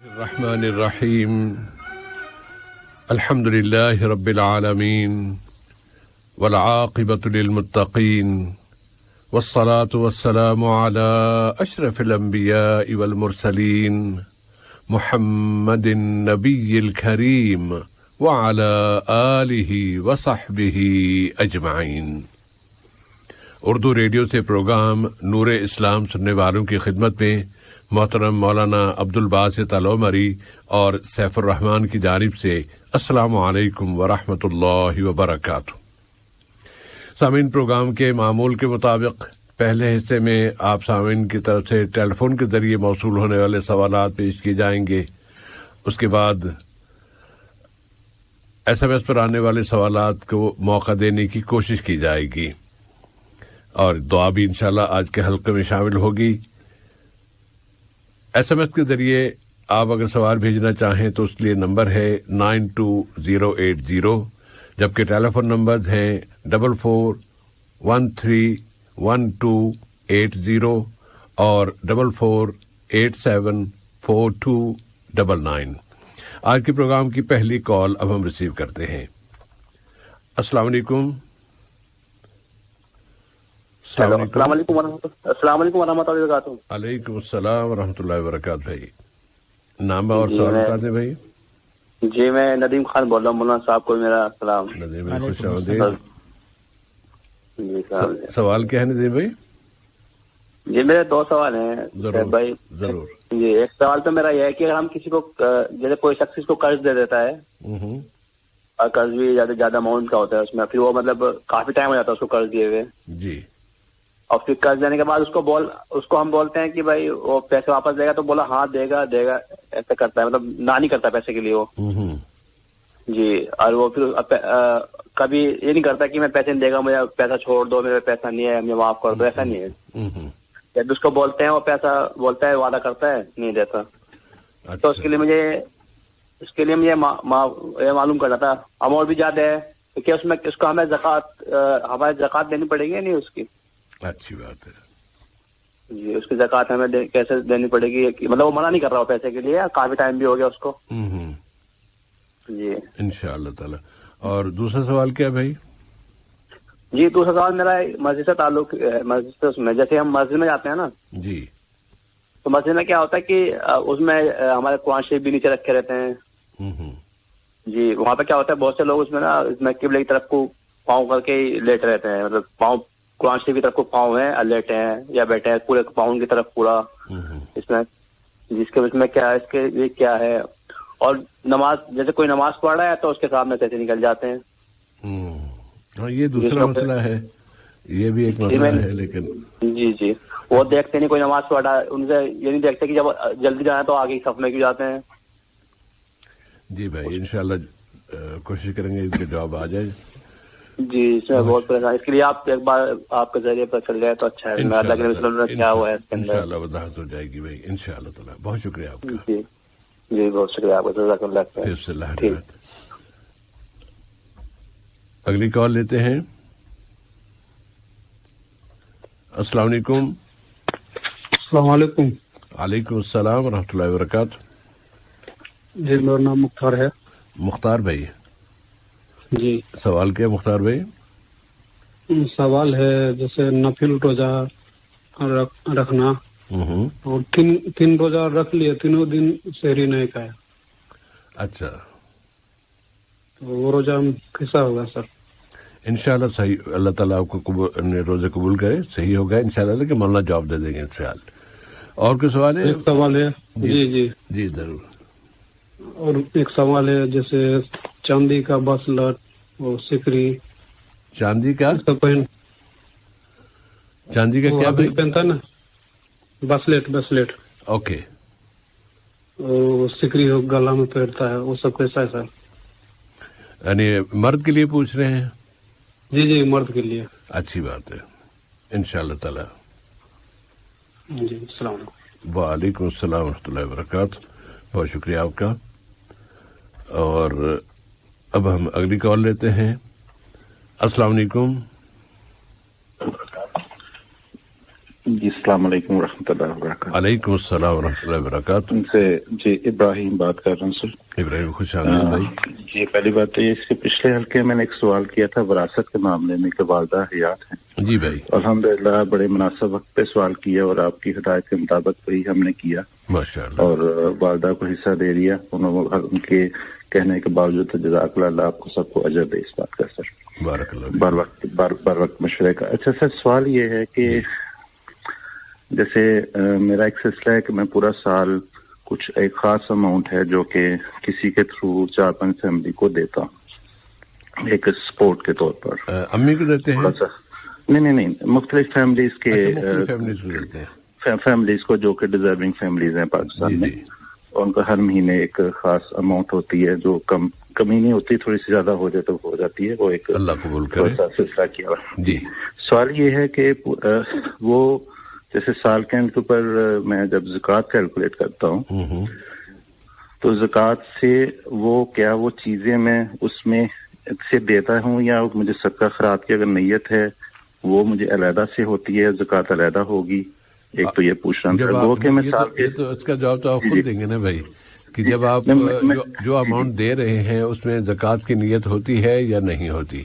الرحمن الرحیم الحمد للہ رب العالمین والعاقبۃ للمتقین والصلاة والسلام علی اشرف الانبیاء والمرسلین محمد النبی الکریم وعلی آلہ وصحبہ اجمعین۔ اردو ریڈیو سے پروگرام نور اسلام سننے والوں کی خدمت میں محترم مولانا عبدالباسط العمری اور سیف الرحمان کی جانب سے السلام علیکم ورحمۃ اللہ وبرکاتہ۔ سامعین، پروگرام کے معمول کے مطابق پہلے حصے میں آپ سامعین کی طرف سے ٹیلی فون کے ذریعے موصول ہونے والے سوالات پیش کیے جائیں گے۔ اس کے بعد ایس ایم ایس پر آنے والے سوالات کو موقع دینے کی کوشش کی جائے گی، اور دعا بھی انشاءاللہ آج کے حلقے میں شامل ہوگی۔ ایس ایم ایس کے ذریعے آپ اگر سوال بھیجنا چاہیں تو اس کے لیے نمبر ہے 92080، جبکہ ٹیلی فون نمبرز ہیں 44131280 اور 44874299۔ آج کے پروگرام کی پہلی کال اب ہم ریسیو کرتے ہیں۔ السلام علیکم۔ السلام علیکم ورحمۃ اللہ وبرکاتہ۔ وعلیکم السلام ورحمۃ اللہ وبرکاتہ۔ بھائی نام اور سوال بتا دیں بھائی۔ جی میں ندیم خان بول رہا ہوں، مولانا صاحب کو میرا سلام۔ ندیم بھائی خوش آمدید۔ جی سوال کیا ہے ندیم بھائی؟ جی میرے دو سوال ہیں بھائی۔ ضرور جی ایک سوال تو میرا یہ ہے کہ اگر ہم کسی کو جیسے کوئی شخص اس کو قرض دے دیتا ہے اور قرض بھی زیادہ اماؤنٹ کا ہوتا ہے اس میں، پھر وہ مطلب کافی ٹائم ہو جاتا ہے اس کو قرض دیے ہوئے، جی، اور پھر قرض دینے کے بعد اس کو ہم بولتے ہیں کہ بھائی وہ پیسے واپس دے گا، تو بولا ہاں دے گا ایسا کرتا ہے، مطلب نہ نہیں کرتا پیسے کے لیے وہ۔ جی، اور وہ پھر کبھی یہ نہیں کرتا کہ میں پیسے نہیں دے گا، مجھے پیسہ چھوڑ دو، میرے پیسہ نہیں ہے، مجھے معاف کر دو، ایسا نہیں ہے۔ جب اس کو بولتے ہیں وہ پیسہ بولتا ہے، وعدہ کرتا ہے، نہیں دیتا۔ تو اس کے لیے مجھے معلوم کرنا تھا، اماؤنٹ بھی زیادہ ہے تو کیا اس میں اس کو ہمیں زکوٰۃ دینی پڑے گی یا نہیں اس کی؟ اچھی بات ہے جی، اس کی زکوٰۃ ہمیں کیسے دینی پڑے گی؟ مطلب وہ منع نہیں کر رہا ہو پیسے کے لیے، کافی ٹائم بھی ہو گیا اس کو۔ جی انشاءاللہ تعالی۔ اور دوسرا سوال کیا بھائی؟ جی دوسرا سوال میرا مسجد سے تعلق ہے۔ مسجد میں جیسے ہم مسجد میں جاتے ہیں نا، جی، تو مسجد میں کیا ہوتا ہے کہ اس میں ہمارے قرآن شریف بھی نیچے رکھے رہتے ہیں۔ جی، وہاں پہ کیا ہوتا ہے بہت سے لوگ اس میں قبلے کی طرف کو پاؤں کر کے لیٹ رہتے ہیں، مطلب پاؤں قرآن شریف کی طرف کو پاؤں ہیں اور لیٹے ہیں یا بیٹھے ہیں، پورے پاؤں کی طرف پورا اس میں، جس کے اس میں کیا ہے، اس کے یہ کیا ہے؟ اور نماز جیسے کوئی نماز پڑھ رہا ہے تو اس کے سامنے کیسے نکل جاتے ہیں؟ ہاں یہ دوسرا مسئلہ ہے، یہ بھی ایک مسئلہ ہے، لیکن جی وہ دیکھتے نہیں، کوئی نماز پڑھ رہا ہے ان سے یہ نہیں دیکھتے کہ جب جلدی جانا ہے تو آگے صف میں کیوں جاتے ہیں؟ جی بھائی انشاءاللہ کوشش کریں گے اس کا جواب آ جائے۔ جی اس میں بہت پریشان، اس کے لیے آپ ایک بار آپ کے ذریعے پر چل جائے تو اچھا ہے۔ اللہ کے رسول نے کیا ہوا ہے اس کے اندر، انشاءاللہ وضاحت ہو جائے گی بھائی انشاءاللہ تعالی۔ بہت شکریہ آپ کا۔ جی بہت شکریہ آپ کا، جزاک اللہ خیر۔ پھر سے اللہ حافظ۔ اگلی کال لیتے ہیں۔ السلام علیکم۔ السلام علیکم۔ وعلیکم السلام ورحمۃ اللہ وبرکاتہ۔ جی میرا نام مختار ہے۔ مختار بھائی جی سوال کیا مختار بھائی؟ سوال ہے جیسے نفل روزہ رکھنا، اور تین روزہ رکھ لیے، تینوں دن سحری نہیں کھایا، اچھا تو وہ روزہ کیسا ہوگا سر؟ انشاءاللہ صحیح، اللہ تعالیٰ آپ کو روزے قبول کرے، صحیح ہوگا انشاءاللہ، لیکن مولانا جواب دے دیں گے انشاءاللہ۔ اور کوئی سوال ہے؟ ایک سوال ہے جی ضرور۔ اور ایک سوال ہے جیسے چاندی کا بسلٹ، وہ سکری، چاندی کا کیا پہنتا ہے نا، بسلیٹ، اوکے، وہ سکری گلا میں پہنتا ہے، وہ سب کیسا ہے سر؟ یعنی مرد کے لیے پوچھ رہے ہیں؟ جی مرد کے لیے۔ اچھی بات ہے انشاءاللہ تعالی۔ جی السلام علیکم۔ وعلیکم السلام ورحمۃ اللہ وبرکاتہ، بہت شکریہ آپ کا۔ اور اب ہم اگلی کال لیتے ہیں۔ السلام علیکم۔ جی السلام علیکم ورحمۃ اللہ وبرکاتہ. علیکم السلام ورحمۃ اللہ وبرکاتہ. ان سے جی ابراہیم بات کر رہا ہوں سر. ابراہیم خوش آمدید بھائی. جی پہلی بات تو یہ اس کے پچھلے حلقے میں نے ایک سوال کیا تھا وراثت کے معاملے میں کہ والدہ حیات ہیں. جی بھائی الحمدللہ بڑے مناسب وقت پہ سوال کیا اور آپ کی ہدایت کے مطابق وہی ہم نے کیا ماشاء اللہ. اور والدہ کو حصہ دے دیا. ان کے کہنے کے باوجود تو جزاک اللہ آپ کو سب کو اجر دے اس بات کا سر. بارک اللہ. بر وقت مشورے کا. اچھا سر سوال یہ ہے کہ جیسے میرا ایک سلسلہ ہے کہ میں پورا سال کچھ ایک خاص اماؤنٹ ہے جو کہ کسی کے تھرو 4-5 فیملی کو دیتا ہوں ایک سپورٹ کے طور پر. امی کو دیتے ہیں؟ نہیں مختلف فیملیز کے فیملیز کو جو کہ ڈیزرونگ فیملیز ہیں پاکستان میں. ان کا ہر مہینے ایک خاص اماؤنٹ ہوتی ہے جو کمی نہیں ہوتی, تھوڑی سی زیادہ ہو جائے تو ہو جاتی ہے. وہ ایک اللہ قبول کرے سلسلہ کیا. جی سوال یہ ہے کہ وہ جیسے سال کے اینڈ کے اوپر میں جب زکوٰۃ کیلکولیٹ کرتا ہوں تو زکوٰۃ سے وہ کیا وہ چیزیں میں اس میں سے دیتا ہوں یا مجھے صدقہ خیرات کی اگر نیت ہے وہ مجھے علیحدہ سے ہوتی ہے, زکوٰۃ علیحدہ ہوگی؟ ایک تو یہ پوچھ رہا ہوں وہ کہ میں تو اس کا جواب تو آپ خود دیں گے نا بھائی کہ جب آپ جو اماؤنٹ دے رہے ہیں اس میں زکوٰۃ کی نیت ہوتی ہے یا نہیں ہوتی؟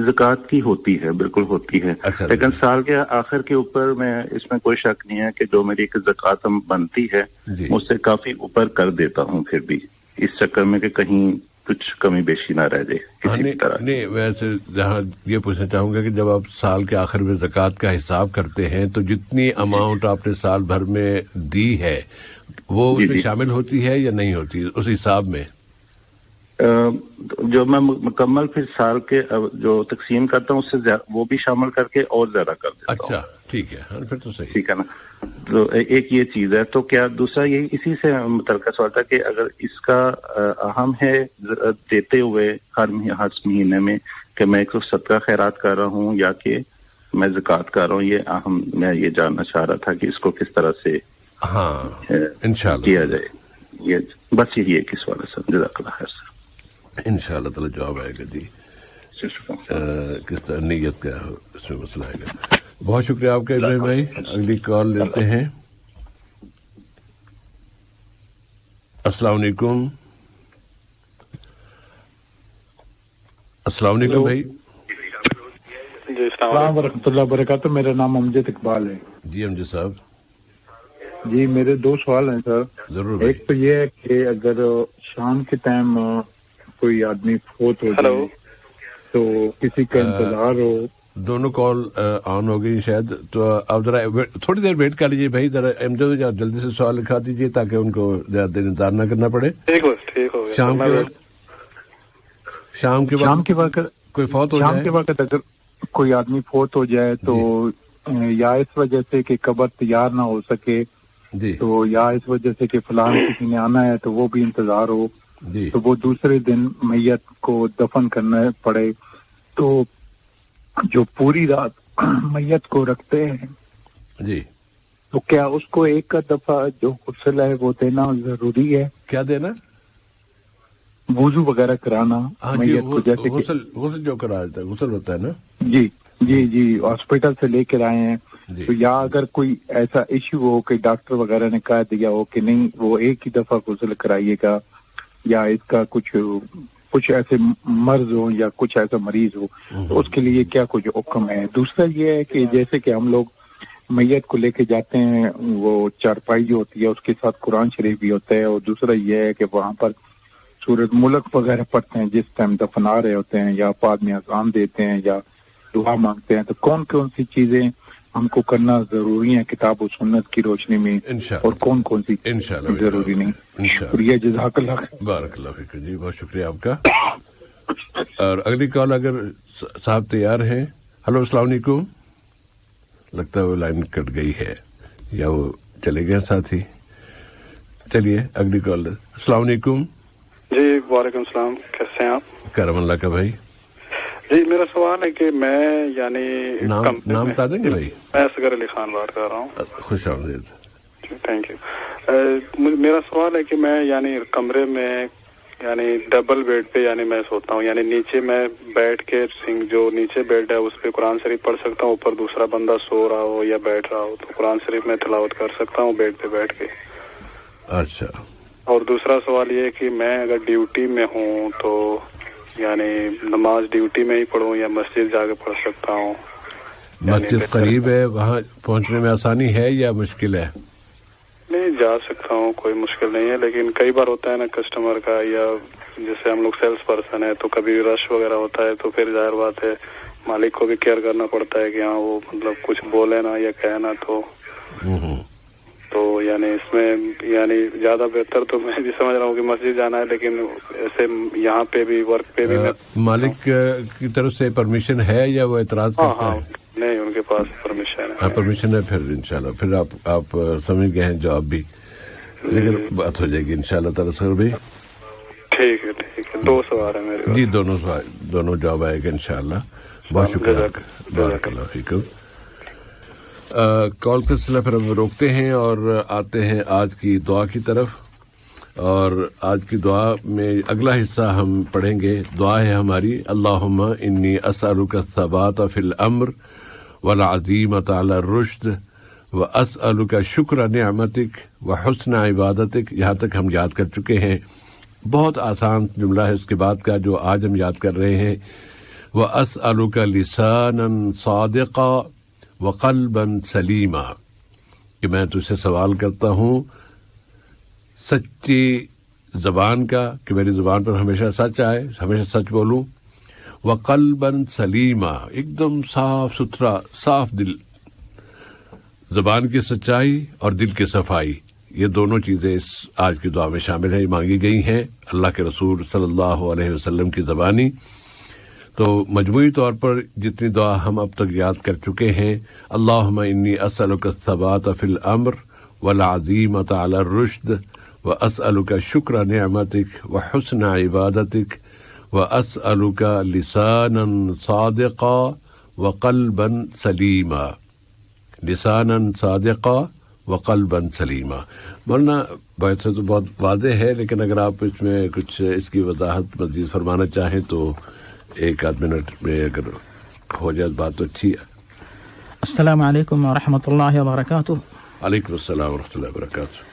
زکوٰۃ کی ہوتی ہے, بالکل ہوتی ہے. اچھا لیکن سال کے آخر کے اوپر میں اس میں کوئی شک نہیں ہے کہ جو میری ایک زکوٰۃ بنتی ہے اس سے کافی اوپر کر دیتا ہوں پھر بھی اس چکر میں کہ کہیں کچھ کمی بیشی نہ رہ جائے کسی بھی طرح. نہیں ویسے جہاں یہ پوچھنا چاہوں گا کہ جب آپ سال کے آخر میں زکوٰۃ کا حساب کرتے ہیں تو جتنی اماؤنٹ آپ نے سال بھر میں دی ہے وہ اس میں شامل ہوتی ہے یا نہیں ہوتی اس حساب میں؟ جو میں مکمل پھر سال کے جو تقسیم کرتا ہوں اس سے وہ بھی شامل کر کے اور زیادہ کر دیتا ہوں. اچھا ٹھیک ہے پھر تو صحیح. ٹھیک ہے نا. تو ایک یہ چیز ہے. تو کیا دوسرا یہی اسی سے متعلقہ سوال تھا کہ اگر اس کا اہم ہے دیتے ہوئے ہر مہینے میں کہ میں ایک صدقہ خیرات کر رہا ہوں یا کہ میں زکوٰۃ کر رہا ہوں, یہ اہم میں یہ جاننا چاہ رہا تھا کہ اس کو کس طرح سے انشاءاللہ کیا جائے. یہ بس یہی ہے کہ سوال ہے سر. جزاک اللہ خیر سر. انشاءاللہ تعالی جواب آئے گا. جی کس طرح نیت کا اس میں مسئلہ آئے گا. بہت شکریہ آپ کا ابراہیم بھائی. اگلی کال لیتے ہیں. السلام علیکم. السلام علیکم بھائی. جی السلام ورحمۃ اللہ وبرکاتہ. میرا نام امجد اقبال ہے. جی امجد صاحب. جی میرے 2 سوال ہیں سر. ضرور. ایک تو یہ ہے کہ اگر شام کے ٹائم کوئی آدمی فوت ہو جائے تو کسی کا انتظار ہو. دونوں کال آن ہو گئی شاید, تو آپ ذرا تھوڑی دیر ویٹ کر لیجیے بھائی. ذرا جلدی سے سوال لکھا دیجیے تاکہ ان کو زیادہ دیر انتظار نہ کرنا پڑے. ٹھیک ہو گیا. شام کے وقت کوئی فوت ہو جائے, شام کے وقت اگر کوئی آدمی فوت ہو جائے تو یا اس وجہ سے کہ قبر تیار نہ ہو سکے تو یا اس وجہ سے کہ فلان کسی نے آنا ہے تو وہ بھی انتظار ہو تو وہ دوسرے دن میت کو دفن کرنا پڑے, تو جو پوری رات میت کو رکھتے ہیں تو کیا اس کو ایک دفعہ جو غسل ہے وہ دینا ضروری ہے؟ کیا دینا؟ وضو وغیرہ کرانا میت کو, جیسے غسل جو کرا دیتا ہے غسل ہوتا ہے نا. جی ہاسپٹل سے لے کر آئے ہیں تو یا اگر کوئی ایسا ایشو ہو کہ ڈاکٹر وغیرہ نے کہہ دیا ہو کہ نہیں وہ ایک ہی دفعہ غسل کرائیے گا, یا اس کا کچھ ایسے مرض ہو یا کچھ ایسا مریض ہو تو اس کے لیے کیا کچھ حکم ہے؟ دوسرا یہ ہے کہ جیسے کہ ہم لوگ میت کو لے کے جاتے ہیں, وہ چارپائی جو ہوتی ہے اس کے ساتھ قرآن شریف بھی ہوتا ہے, اور دوسرا یہ ہے کہ وہاں پر سورۃ ملک وغیرہ پڑھتے ہیں جس ٹائم دفنا رہے ہوتے ہیں, یا بعد میں اذان دیتے ہیں یا دعا مانگتے ہیں. تو کون کون سی چیزیں ہم کو کرنا ضروری ہیں کتاب و سنت کی روشنی میں, اور کون کون سی ضروری نہیں؟ شکریہ, جزاک اللہ خیر. بارک اللہ فیک. جی بہت شکریہ آپ کا. اور اگلی کال اگر صاحب تیار ہیں. ہلو السلام علیکم. لگتا ہے وہ لائن کٹ گئی ہے یا وہ چلے گئے ساتھی. چلیے اگلی کال. السلام علیکم. جی وعلیکم السلام. کیسے ہیں آپ؟ کرم اللہ کا بھائی. جی میرا سوال ہے کہ میں یعنی نام بتا دیں گے بھائی؟ میں اصغر علی خان بات کر رہا ہوں. خوش آمدید. Thank you. میرا سوال ہے کہ میں یعنی کمرے میں یعنی ڈبل بیڈ پہ یعنی میں سوتا ہوں، یعنی نیچے میں بیٹھ کے جو نیچے بیڈ ہے اس پہ قرآن شریف پڑھ سکتا ہوں، اوپر دوسرا بندہ سو رہا ہو یا بیٹھ رہا ہو تو قرآن شریف میں تلاوت کر سکتا ہوں بیڈ پہ بیٹھ کے. اچھا. اور دوسرا سوال یہ ہے کہ میں اگر ڈیوٹی میں ہوں تو یعنی نماز ڈیوٹی میں ہی پڑھوں یا مسجد جا کے پڑھ سکتا ہوں؟ مسجد قریب ہے، وہاں پہنچنے میں آسانی ہے یا مشکل ہے؟ نہیں، جا سکتا ہوں، کوئی مشکل نہیں ہے، لیکن کئی بار ہوتا ہے نا کسٹمر کا، یا جیسے ہم لوگ سیلس پرسن ہے تو کبھی رش وغیرہ ہوتا ہے تو پھر ظاہر بات ہے مالک کو بھی کیئر کرنا پڑتا ہے کہ ہاں وہ مطلب کچھ بولے نا یا کہے نا، تو یعنی اس میں یعنی زیادہ بہتر تو میں بھی سمجھ رہا ہوں کہ مسجد جانا ہے، لیکن ایسے یہاں پہ بھی ورک پہ بھی مالک کی طرف سے پرمیشن ہے یا وہ اعتراض کرتا ہے؟ نہیں، ان کے پاس پرمیشن ہے. پرمیشن ہے، پھر انشاءاللہ پھر آپ سمجھ گئے ہیں جواب بھی، لیکن بات ہو جائے گی انشاءاللہ تعالی. سر بھی ٹھیک ہے. 2 سوال ہیں میرے جی، دونوں جواب آئے گا انشاءاللہ. بہت شکریہ، بارک اللہ فیکم. کال کا سلسلہ پھر ہم روکتے ہیں اور آتے ہیں آج کی دعا کی طرف. اور آج کی دعا میں اگلا حصہ ہم پڑھیں گے. دعا ہے ہماری: اللہم انی اسألک الثبات فی الامر والعزیمۃ علی الرشد واسألک شکر نعمتک وحسن عبادتک. یہاں تک ہم یاد کر چکے ہیں، بہت آسان جملہ ہے اس کے بعد کا جو آج ہم یاد کر رہے ہیں. واسألک لسانا صادقا وقلبا سلیما، کہ میں تجھ سے سوال کرتا ہوں سچی زبان کا، کہ میری زبان پر ہمیشہ سچ آئے، ہمیشہ سچ بولوں. وقلبا سلیما، ایک دم صاف ستھرا صاف دل، زبان کی سچائی اور دل کی صفائی، یہ دونوں چیزیں اس آج کی دعا میں شامل ہیں، مانگی گئی ہیں اللہ کے رسول صلی اللہ علیہ وسلم کی زبانی. تو مجموعی طور پر جتنی دعا ہم اب تک یاد کر چکے ہیں: اللہم انی اسألک الثبات فی الامر والعزیمۃ علی الرشد واسألک شکر نعمتک وحسن عبادتک واسألک لسانا صادقا وقلبا سلیما. لسانا صادقا وقلبا سلیما. مولانا بات سے تو بہت واضح ہے، لیکن اگر آپ اس میں کچھ اس کی وضاحت مزید فرمانا چاہیں تو 1 منٹ میں اگر ہو جائے بات تو اچھی ہے. السلام علیکم ورحمۃ اللہ وبرکاتہ. وعلیکم السلام ورحمۃ اللہ وبرکاتہ.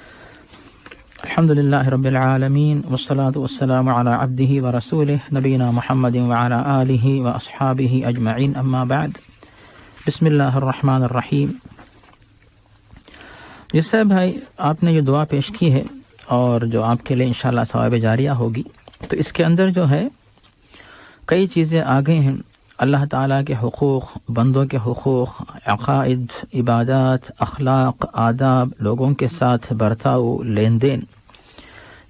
الحمد للہ رب العالمین والصلاة والسلام علی عبدہ ورسولہ نبینا محمد وعلی آلہ واصحابہ اجمعین، اما بعد. بسم اللہ الرحمن الرحیم. جس سے بھائی آپ نے جو دعا پیش کی ہے اور جو آپ کے لیے انشاءاللہ ثواب جاریہ ہوگی، تو اس کے اندر جو ہے کئی چیزیں آ گئی ہیں. اللہ تعالیٰ کے حقوق، بندوں کے حقوق، عقائد، عبادات، اخلاق، آداب، لوگوں کے ساتھ برتاؤ، لین دین،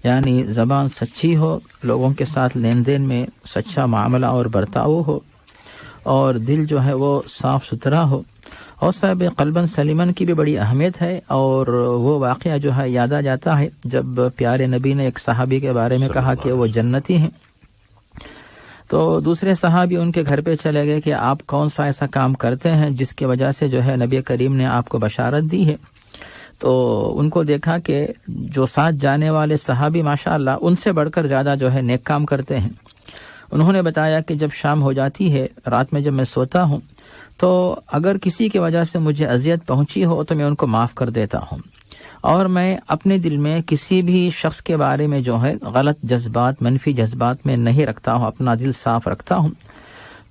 یعنی زبان سچی ہو، لوگوں کے ساتھ لین دین میں سچا معاملہ اور برتاؤ ہو، اور دل جو ہے وہ صاف ستھرا ہو. اور صاحب قلباً سلیمن کی بھی بڑی اہمیت ہے، اور وہ واقعہ جو ہے یاد آ جاتا ہے جب پیارے نبی نے ایک صحابی کے بارے میں کہا کہ وہ جنتی ہیں، تو دوسرے صحابی ان کے گھر پہ چلے گئے کہ آپ کون سا ایسا کام کرتے ہیں جس کی وجہ سے جو ہے نبی کریم نے آپ کو بشارت دی ہے. تو ان کو دیکھا کہ جو ساتھ جانے والے صحابی ماشاءاللہ ان سے بڑھ کر زیادہ جو ہے نیک کام کرتے ہیں. انہوں نے بتایا کہ جب شام ہو جاتی ہے، رات میں جب میں سوتا ہوں، تو اگر کسی کی وجہ سے مجھے اذیت پہنچی ہو تو میں ان کو معاف کر دیتا ہوں، اور میں اپنے دل میں کسی بھی شخص کے بارے میں جو ہے غلط جذبات، منفی جذبات میں نہیں رکھتا ہوں، اپنا دل صاف رکھتا ہوں.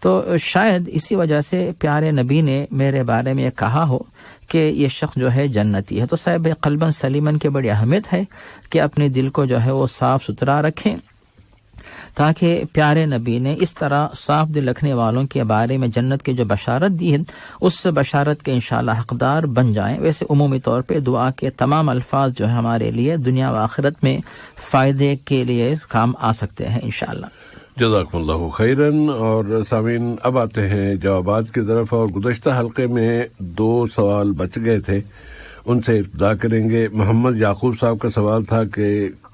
تو شاید اسی وجہ سے پیارے نبی نے میرے بارے میں کہا ہو کہ یہ شخص جو ہے جنتی ہے. تو صاحب قلباً سلیمن کی بڑی اہمیت ہے کہ اپنے دل کو جو ہے وہ صاف ستھرا رکھیں، تاکہ پیارے نبی نے اس طرح صاف دل رکھنے والوں کے بارے میں جنت کی جو بشارت دی ہے اس بشارت کے انشاءاللہ حقدار بن جائیں. ویسے عمومی طور پہ دعا کے تمام الفاظ جو ہے ہمارے لیے دنیا و آخرت میں فائدے کے لیے کام آ سکتے ہیں انشاءاللہ. جزاکم اللہ خیراً. اور سامعین اب آتے ہیں جوابات کی طرف، اور گزشتہ حلقے میں 2 سوال بچ گئے تھے، ان سے ابتدا کریں گے. محمد یعقوب صاحب کا سوال تھا کہ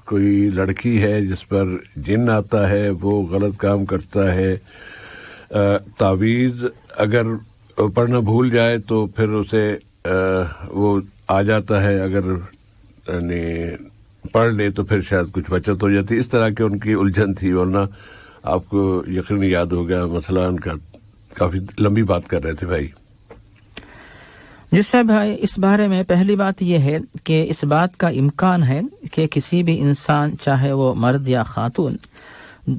کوئی لڑکی ہے جس پر جن آتا ہے، وہ غلط کام کرتا ہے، تعویذ اگر پڑھنا بھول جائے تو پھر اسے وہ آ جاتا ہے، اگر یعنی پڑھ لے تو پھر شاید کچھ بچت ہو جاتی. اس طرح کی ان کی الجھن تھی, ورنہ آپ کو یقینی یاد ہو گیا مسئلہ ان کا. کافی لمبی بات کر رہے تھے بھائی. جس سے بھائی اس بارے میں پہلی بات یہ ہے کہ اس بات کا امکان ہے کہ کسی بھی انسان, چاہے وہ مرد یا خاتون,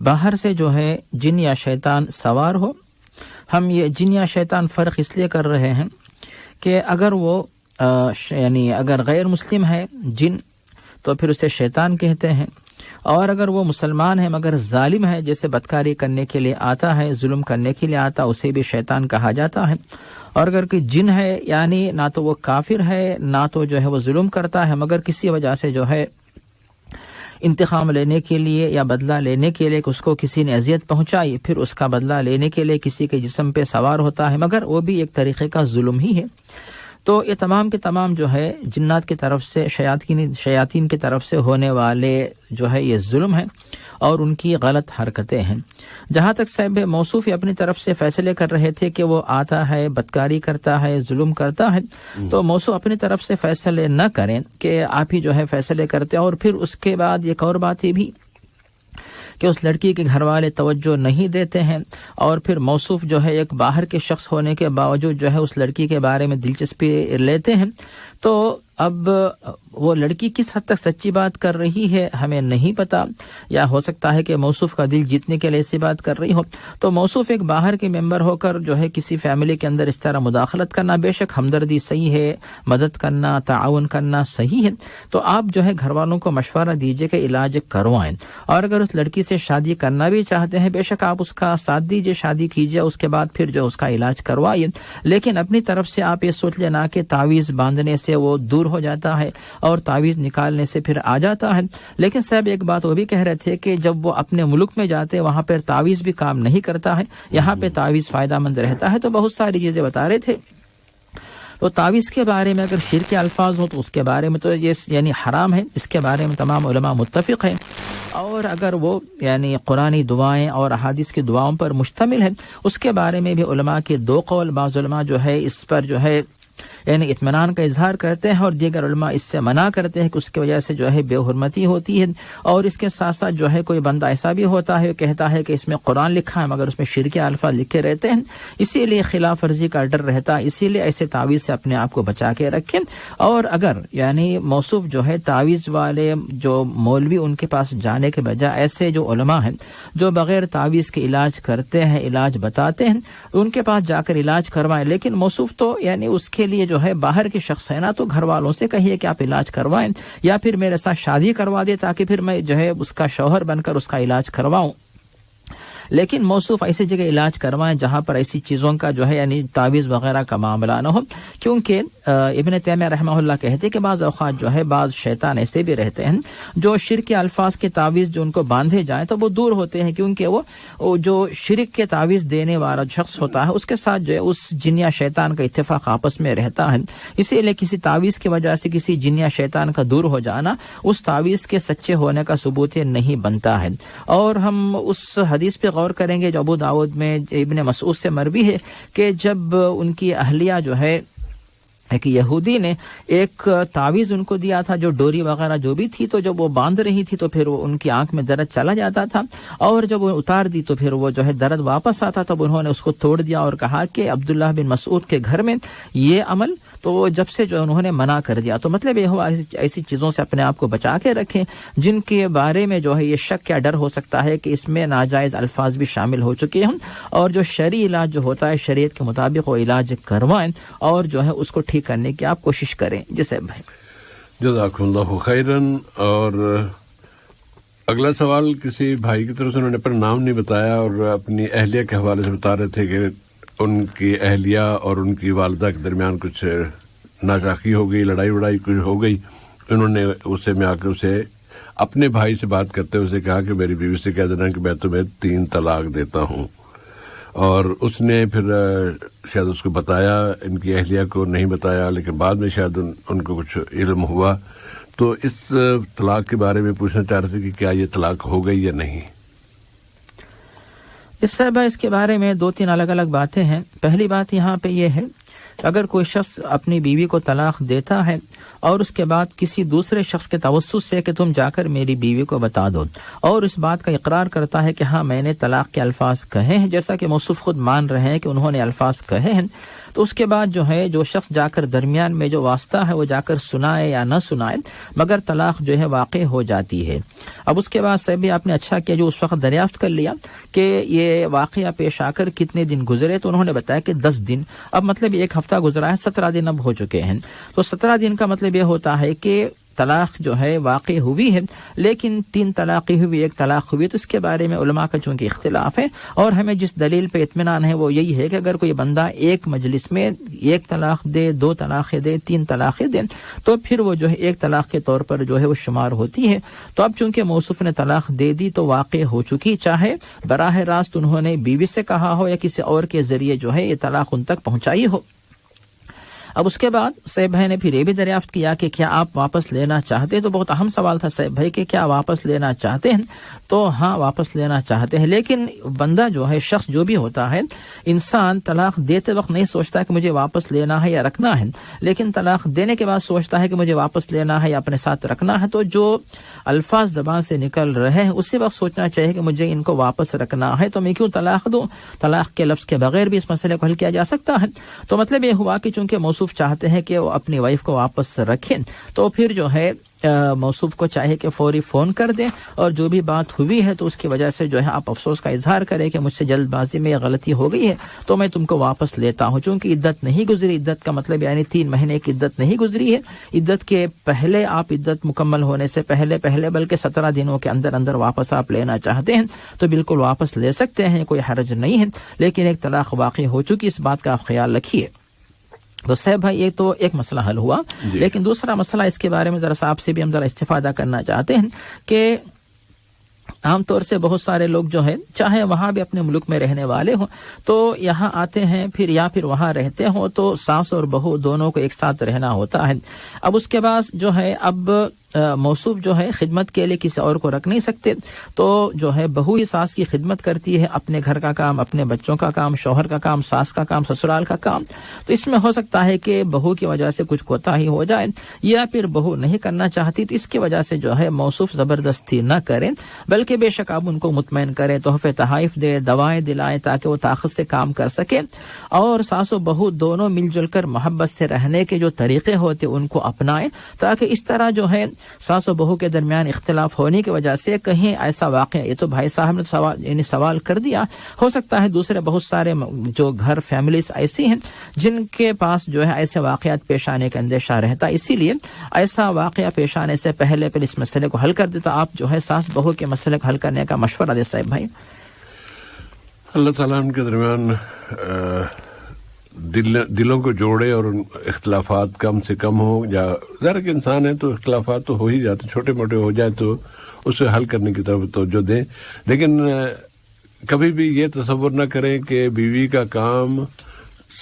باہر سے جو ہے جن یا شیطان سوار ہو. ہم یہ جن یا شیطان فرق اس لیے کر رہے ہیں کہ اگر وہ یعنی اگر غیر مسلم ہے جن تو پھر اسے شیطان کہتے ہیں, اور اگر وہ مسلمان ہے مگر ظالم ہے, جیسے بدکاری کرنے کے لیے آتا ہے, ظلم کرنے کے لیے آتا, اسے بھی شیطان کہا جاتا ہے. اور اگر کوئی جن ہے یعنی نہ تو وہ کافر ہے نہ تو جو ہے وہ ظلم کرتا ہے, مگر کسی وجہ سے جو ہے انتقام لینے کے لیے یا بدلہ لینے کے لیے کہ اس کو کسی نے اذیت پہنچائی, پھر اس کا بدلہ لینے کے لیے کسی کے جسم پہ سوار ہوتا ہے, مگر وہ بھی ایک طریقے کا ظلم ہی ہے. تو یہ تمام کے تمام جو ہے جنات کی طرف سے, شیاطین کی طرف سے ہونے والے جو ہے یہ ظلم ہیں اور ان کی غلط حرکتیں ہیں. جہاں تک صاحب موصوف اپنی طرف سے فیصلے کر رہے تھے کہ وہ آتا ہے, بدکاری کرتا ہے, ظلم کرتا ہے, تو موصوف اپنی طرف سے فیصلے نہ کریں کہ آپ ہی جو ہے فیصلے کرتے ہیں. اور پھر اس کے بعد ایک اور بات یہ بھی کہ اس لڑکی کے گھر والے توجہ نہیں دیتے ہیں, اور پھر موصوف جو ہے ایک باہر کے شخص ہونے کے باوجود جو ہے اس لڑکی کے بارے میں دلچسپی لیتے ہیں. تو اب وہ لڑکی کس حد تک سچی بات کر رہی ہے ہمیں نہیں پتا, یا ہو سکتا ہے کہ موصوف کا دل جیتنے کے لیے ایسی بات کر رہی ہو. تو موصوف ایک باہر کے ممبر ہو کر جو ہے کسی فیملی کے اندر اس طرح مداخلت کرنا بے شک ہمدردی صحیح ہے, مدد کرنا, تعاون کرنا صحیح ہے. تو آپ جو ہے گھر والوں کو مشورہ دیجئے کہ علاج کروائیں, اور اگر اس لڑکی سے شادی کرنا بھی چاہتے ہیں بے شک آپ اس کا ساتھ دیجئے, شادی کیجئے, اس کے بعد پھر جو اس کا علاج کروائیے. لیکن اپنی طرف سے آپ یہ سوچ لینا کہ تعویذ باندھنے سے وہ دور ہو جاتا ہے اور تعویذ نکالنے سے پھر آ جاتا ہے. لیکن صاحب ایک بات وہ بھی کہہ رہے تھے کہ جب وہ اپنے ملک میں جاتے وہاں پر تعویذ بھی کام نہیں کرتا ہے, یہاں پہ تعویذ فائدہ مند رہتا ہے. تو بہت ساری چیزیں بتا رہے تھے. تو تعویذ کے بارے میں اگر شرک کے الفاظ ہوں تو اس کے بارے میں تو یہ یعنی حرام ہے, اس کے بارے میں تمام علماء متفق ہیں. اور اگر وہ یعنی قرآنی دعائیں اور احادیث کی دعاؤں پر مشتمل ہے, اس کے بارے میں بھی علماء کے دو قول. بعض علماء جو ہے اس پر جو ہے یعنی اطمینان کا اظہار کرتے ہیں, اور دیگر علماء اس سے منع کرتے ہیں کہ اس کی وجہ سے جو ہے بے حرمتی ہوتی ہے. اور اس کے ساتھ ساتھ جو ہے کوئی بندہ ایسا بھی ہوتا ہے کہتا ہے کہ اس میں قرآن لکھا ہے مگر اس میں شرک الفاظ لکھے رہتے ہیں, اسی لیے خلاف ورزی کا ڈر رہتا ہے. اسی لیے ایسے تعویذ سے اپنے آپ کو بچا کے رکھیں. اور اگر یعنی موصوف جو ہے تعویذ والے جو مولوی ان کے پاس جانے کے بجائے ایسے جو علماء ہیں جو بغیر تعویذ کے علاج کرتے ہیں, علاج بتاتے ہیں, ان کے پاس جا کر علاج کروائیں. لیکن موصوف تو یعنی اس کے لیے جو ہے باہر کے شخص ہے نا, تو گھر والوں سے کہیے کہ آپ علاج کروائیں, یا پھر میرے ساتھ شادی کروا دے تاکہ پھر میں جو ہے اس کا شوہر بن کر اس کا علاج کرواؤں. لیکن موصوف ایسی جگہ علاج کروائیں جہاں پر ایسی چیزوں کا جو ہے یعنی تعویذ وغیرہ کا معاملہ نہ ہو. کیونکہ ابن تیمیہ رحمہ اللہ کہتے کہ بعض اوقات جو ہے بعض شیطان ایسے بھی رہتے ہیں جو شرک کے الفاظ کے تعویذ جو ان کو باندھے جائیں تو وہ دور ہوتے ہیں, کیونکہ وہ جو شرک کے تعویذ دینے والا شخص ہوتا ہے اس کے ساتھ جو ہے اس جن یا شیطان کا اتفاق آپس میں رہتا ہے. اسی لیے کسی تعویذ کی وجہ سے کسی جن یا شیطان کا دور ہو جانا اس تعویذ کے سچے ہونے کا ثبوت نہیں بنتا ہے. اور ہم اس حدیث پہ غور کریں گے جو ابو داؤد میں ابن مسعود سے مروی ہے کہ جب ان کی اہلیہ جو ہے ایک یہودی نے ایک تعویذ ان کو دیا تھا جو ڈوری وغیرہ جو بھی تھی, تو جب وہ باندھ رہی تھی تو پھر وہ ان کی آنکھ میں درد چلا جاتا تھا, اور جب وہ اتار دی تو پھر وہ جو ہے درد واپس آتا. تب انہوں نے اس کو توڑ دیا اور کہا کہ عبداللہ بن مسعود کے گھر میں یہ عمل, تو جب سے جو انہوں نے منع کر دیا. تو مطلب یہ ہوا ایسی چیزوں سے اپنے آپ کو بچا کے رکھیں جن کے بارے میں جو ہے یہ شک یا ڈر ہو سکتا ہے کہ اس میں ناجائز الفاظ بھی شامل ہو چکے ہیں. اور جو شرعی علاج جو ہوتا ہے شریعت کے مطابق وہ علاج کروائیں اور جو ہے اس کو ٹھیک کرنے کی آپ کوشش کریں. جیسے بھائی جزاکم اللہ خیرن. اور اگلا سوال کسی بھائی کی طرف سے, انہوں نے اپنا نام نہیں بتایا اور اپنی اہلیہ کے حوالے سے بتا رہے تھے کہ ان کی اہلیہ اور ان کی والدہ کے درمیان کچھ ناچاقی ہو گئی, لڑائی وڑائی کچھ ہو گئی. انہوں نے اسے میں آ کے اسے اپنے بھائی سے بات کرتے ہوئے کہا کہ میری بیوی سے کہہ دینا کہ میں تمہیں 3 طلاق دیتا ہوں. اور اس نے پھر شاید اس کو بتایا, ان کی اہلیہ کو نہیں بتایا, لیکن بعد میں شاید ان کو کچھ علم ہوا. تو اس طلاق کے بارے میں پوچھنا چاہ رہے تھے کہ کیا یہ طلاق ہو گئی یا نہیں. اس کے بارے میں 2-3 الگ الگ باتیں ہیں. پہلی بات یہاں پہ یہ ہے اگر کوئی شخص اپنی بیوی کو طلاق دیتا ہے اور اس کے بعد کسی دوسرے شخص کے توسط سے کہ تم جا کر میری بیوی کو بتا دو اور اس بات کا اقرار کرتا ہے کہ ہاں میں نے طلاق کے الفاظ کہے ہیں، جیسا کہ موصوف خود مان رہے ہیں کہ انہوں نے الفاظ کہے ہیں، تو اس کے بعد جو ہے جو شخص جا کر درمیان میں جو واسطہ ہے وہ جا کر سنائے یا نہ سنائے مگر طلاق جو ہے واقع ہو جاتی ہے۔ اب اس کے بعد سے بھی آپ نے اچھا کیا جو اس وقت دریافت کر لیا کہ یہ واقعہ پیش آ کر کتنے دن گزرے، تو انہوں نے بتایا کہ 10 دن۔ اب مطلب ایک ہفتہ گزرا ہے، 17 دن اب ہو چکے ہیں، تو 17 دن کا مطلب یہ ہوتا ہے کہ طلاق جو ہے واقع ہوئی ہے، لیکن 3 طلاقیں ہوئی، 1 طلاق ہوئی، تو اس کے بارے میں علماء کا چونکہ اختلاف ہے، اور ہمیں جس دلیل پہ اطمینان ہے وہ یہی ہے کہ اگر کوئی بندہ ایک مجلس میں 1 طلاق دے، 2 طلاقیں دے، 3 طلاقیں دے، تو پھر وہ جو ہے 1 طلاق کے طور پر جو ہے وہ شمار ہوتی ہے۔ تو اب چونکہ موصوف نے طلاق دے دی تو واقع ہو چکی، چاہے براہ راست انہوں نے بیوی سے کہا ہو یا کسی اور کے ذریعے جو ہے یہ طلاق ان تک پہنچائی ہو۔ اب اس کے بعد سیب بھائی نے پھر یہ بھی دریافت کیا کہ کیا آپ واپس لینا چاہتے ہیں، تو بہت اہم سوال تھا سیب بھائی کہ کیا واپس لینا چاہتے ہیں، تو ہاں واپس لینا چاہتے ہیں، لیکن بندہ جو ہے شخص جو بھی ہوتا ہے انسان طلاق دیتے وقت نہیں سوچتا کہ مجھے واپس لینا ہے یا رکھنا ہے، لیکن طلاق دینے کے بعد سوچتا ہے کہ مجھے واپس لینا ہے یا اپنے ساتھ رکھنا ہے۔ تو جو الفاظ زبان سے نکل رہے ہیں اسی وقت سوچنا چاہیے کہ مجھے ان کو واپس رکھنا ہے تو میں کیوں طلاق دوں، طلاق کے لفظ کے بغیر بھی اس مسئلے کو حل کیا جا سکتا ہے۔ تو مطلب یہ ہوا کہ چونکہ موصوف چاہتے ہیں کہ وہ اپنی وائف کو واپس رکھیں، تو پھر جو ہے موصوف کو چاہیے کہ فوری فون کر دیں اور جو بھی بات ہوئی ہے تو اس کی وجہ سے جو ہے آپ افسوس کا اظہار کریں کہ مجھ سے جلد بازی میں یہ غلطی ہو گئی ہے تو میں تم کو واپس لیتا ہوں، چونکہ عدت نہیں گزری، عدت کا مطلب یعنی 3 مہینے کی عدت نہیں گزری ہے، عدت کے پہلے آپ عدت مکمل ہونے سے پہلے بلکہ 17 دنوں کے اندر واپس آپ لینا چاہتے ہیں تو بالکل واپس لے سکتے ہیں، کوئی حرج نہیں ہے، لیکن ایک طلاق واقع ہو چکی، اس بات کا آپ خیال رکھیے۔ تو صاحب بھائی یہ تو ایک مسئلہ حل ہوا، لیکن دوسرا مسئلہ اس کے بارے میں ذرا سا آپ سے بھی ہم ذرا استفادہ کرنا چاہتے ہیں کہ عام طور سے بہت سارے لوگ جو ہے چاہے وہاں بھی اپنے ملک میں رہنے والے ہوں تو یہاں آتے ہیں پھر وہاں رہتے ہوں تو ساس اور بہو دونوں کو ایک ساتھ رہنا ہوتا ہے۔ اب اس کے بعد جو ہے اب موصوف جو ہے خدمت کے لیے کسی اور کو رکھ نہیں سکتے، تو جو ہے بہو ہی ساس کی خدمت کرتی ہے، اپنے گھر کا کام، اپنے بچوں کا کام، شوہر کا کام، ساس کا کام، سسرال کا کام، تو اس میں ہو سکتا ہے کہ بہو کی وجہ سے کچھ کوتاہی ہو جائے یا پھر بہو نہیں کرنا چاہتی، تو اس کی وجہ سے جو ہے موصوف زبردستی نہ کریں، بلکہ بے شک آپ ان کو مطمئن کریں، تحفے تحائف دے، دوائیں دلائیں تاکہ وہ طاقت سے کام کر سکیں، اور ساس و بہو دونوں مل جل کر محبت سے رہنے کے جو طریقے ہوتے ان کو اپنائیں، تاکہ اس طرح جو ہے ساس و بہو کے درمیان اختلاف ہونے کی وجہ سے کہیں ایسا واقعہ، یہ تو بھائی صاحب نے سوال کر دیا، ہو سکتا ہے دوسرے بہت سارے جو گھر فیملیز ایسی ہیں جن کے پاس جو ہے ایسے واقعات پیش آنے کا اندیشہ رہتا، اسی لیے ایسا واقعہ پیش آنے سے پہلے اس مسئلے کو حل کر دیتا، آپ جو ہے ساس بہو کے مسئلے کو حل کرنے کا مشورہ دے صاحب بھائی۔ اللہ تعالیٰ ان کے درمیان دلوں کو جوڑے اور اختلافات کم سے کم ہو، یا ظاہر کہ انسان ہے تو اختلافات تو ہو ہی جاتے، چھوٹے موٹے ہو جائے تو اسے حل کرنے کی طرف توجہ دیں، لیکن کبھی بھی یہ تصور نہ کریں کہ بیوی کا کام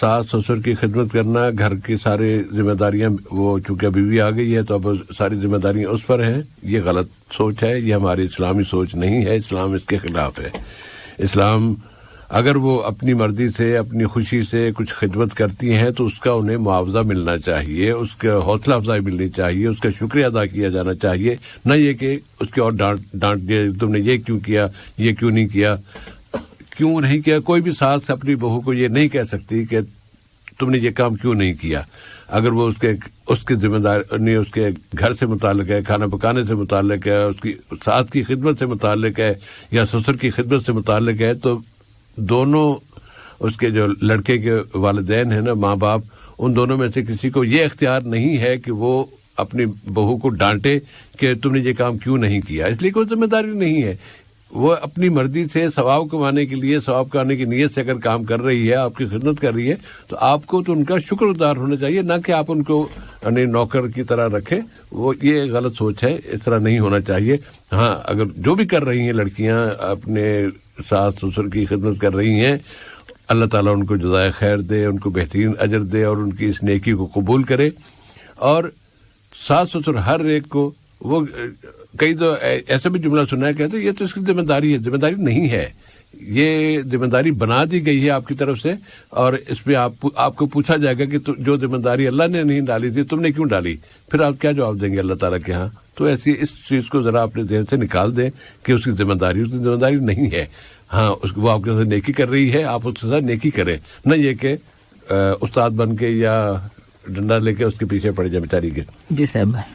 ساس سسر کی خدمت کرنا، گھر کی ساری ذمہ داریاں، وہ چونکہ بیوی آ گئی ہے تو اب ساری ذمہ داریاں اس پر ہیں، یہ غلط سوچ ہے، یہ ہماری اسلامی سوچ نہیں ہے، اسلام اس کے خلاف ہے۔ اسلام اگر وہ اپنی مرضی سے، اپنی خوشی سے کچھ خدمت کرتی ہیں تو اس کا انہیں معاوضہ ملنا چاہیے، اس کا حوصلہ افزائی ملنی چاہیے، اس کا شکریہ ادا کیا جانا چاہیے، نہ یہ کہ اس کے اور ڈانٹ دیا تم نے یہ کیوں کیا، یہ کیوں نہیں کیا۔ کوئی بھی ساس اپنی بہو کو یہ نہیں کہہ سکتی کہ تم نے یہ کام کیوں نہیں کیا، اگر وہ اس کے ذمہ داری اس کے گھر سے متعلق ہے، کھانا پکانے سے متعلق ہے، اس کی ساس کی خدمت سے متعلق ہے یا سسر کی خدمت سے متعلق ہے، تو دونوں اس کے جو لڑکے کے والدین ہیں نا، ماں باپ، ان دونوں میں سے کسی کو یہ اختیار نہیں ہے کہ وہ اپنی بہو کو ڈانٹے کہ تم نے یہ کام کیوں نہیں کیا، اس لیے کوئی ذمہ داری نہیں ہے، وہ اپنی مرضی سے ثواب کمانے کے لیے، ثواب کمانے کی نیت سے اگر کام کر رہی ہے، آپ کی خدمت کر رہی ہے، تو آپ کو تو ان کا شکر گزار ہونا چاہیے، نہ کہ آپ ان کو نوکر کی طرح رکھیں، وہ یہ غلط سوچ ہے، اس طرح نہیں ہونا چاہیے۔ ہاں اگر جو بھی کر رہی ہیں لڑکیاں اپنے ساس سسر کی خدمت کر رہی ہیں، اللہ تعالیٰ ان کو جزائے خیر دے، ان کو بہترین اجر دے اور ان کی اس نیکی کو قبول کرے، اور ساس سسر ہر ایک کو، وہ کئی تو ایسا بھی جملہ سنا ہے، کہتے یہ تو اس کی ذمہ داری ہے، ذمہ داری نہیں ہے، یہ ذمہ داری بنا دی گئی ہے آپ کی طرف سے، اور اس پہ آپ کو پوچھا جائے گا کہ جو ذمہ داری اللہ نے نہیں ڈالی تھی تم نے کیوں ڈالی، پھر آپ کیا جواب دیں گے اللہ تعالیٰ کے ہاں؟ تو ایسی اس چیز کو ذرا اپنے ذہن سے نکال دیں کہ اس کی ذمہ داری نہیں ہے. ہاں وہ آپ کے ساتھ نیکی کر رہی ہے، آپ اس کے ساتھ نیکی کریں، نہ یہ کہ استاد بن کے یا ڈنڈا لے کے اس کے پیچھے پڑ جائے بیچاری کے. جی صاحب بھائی.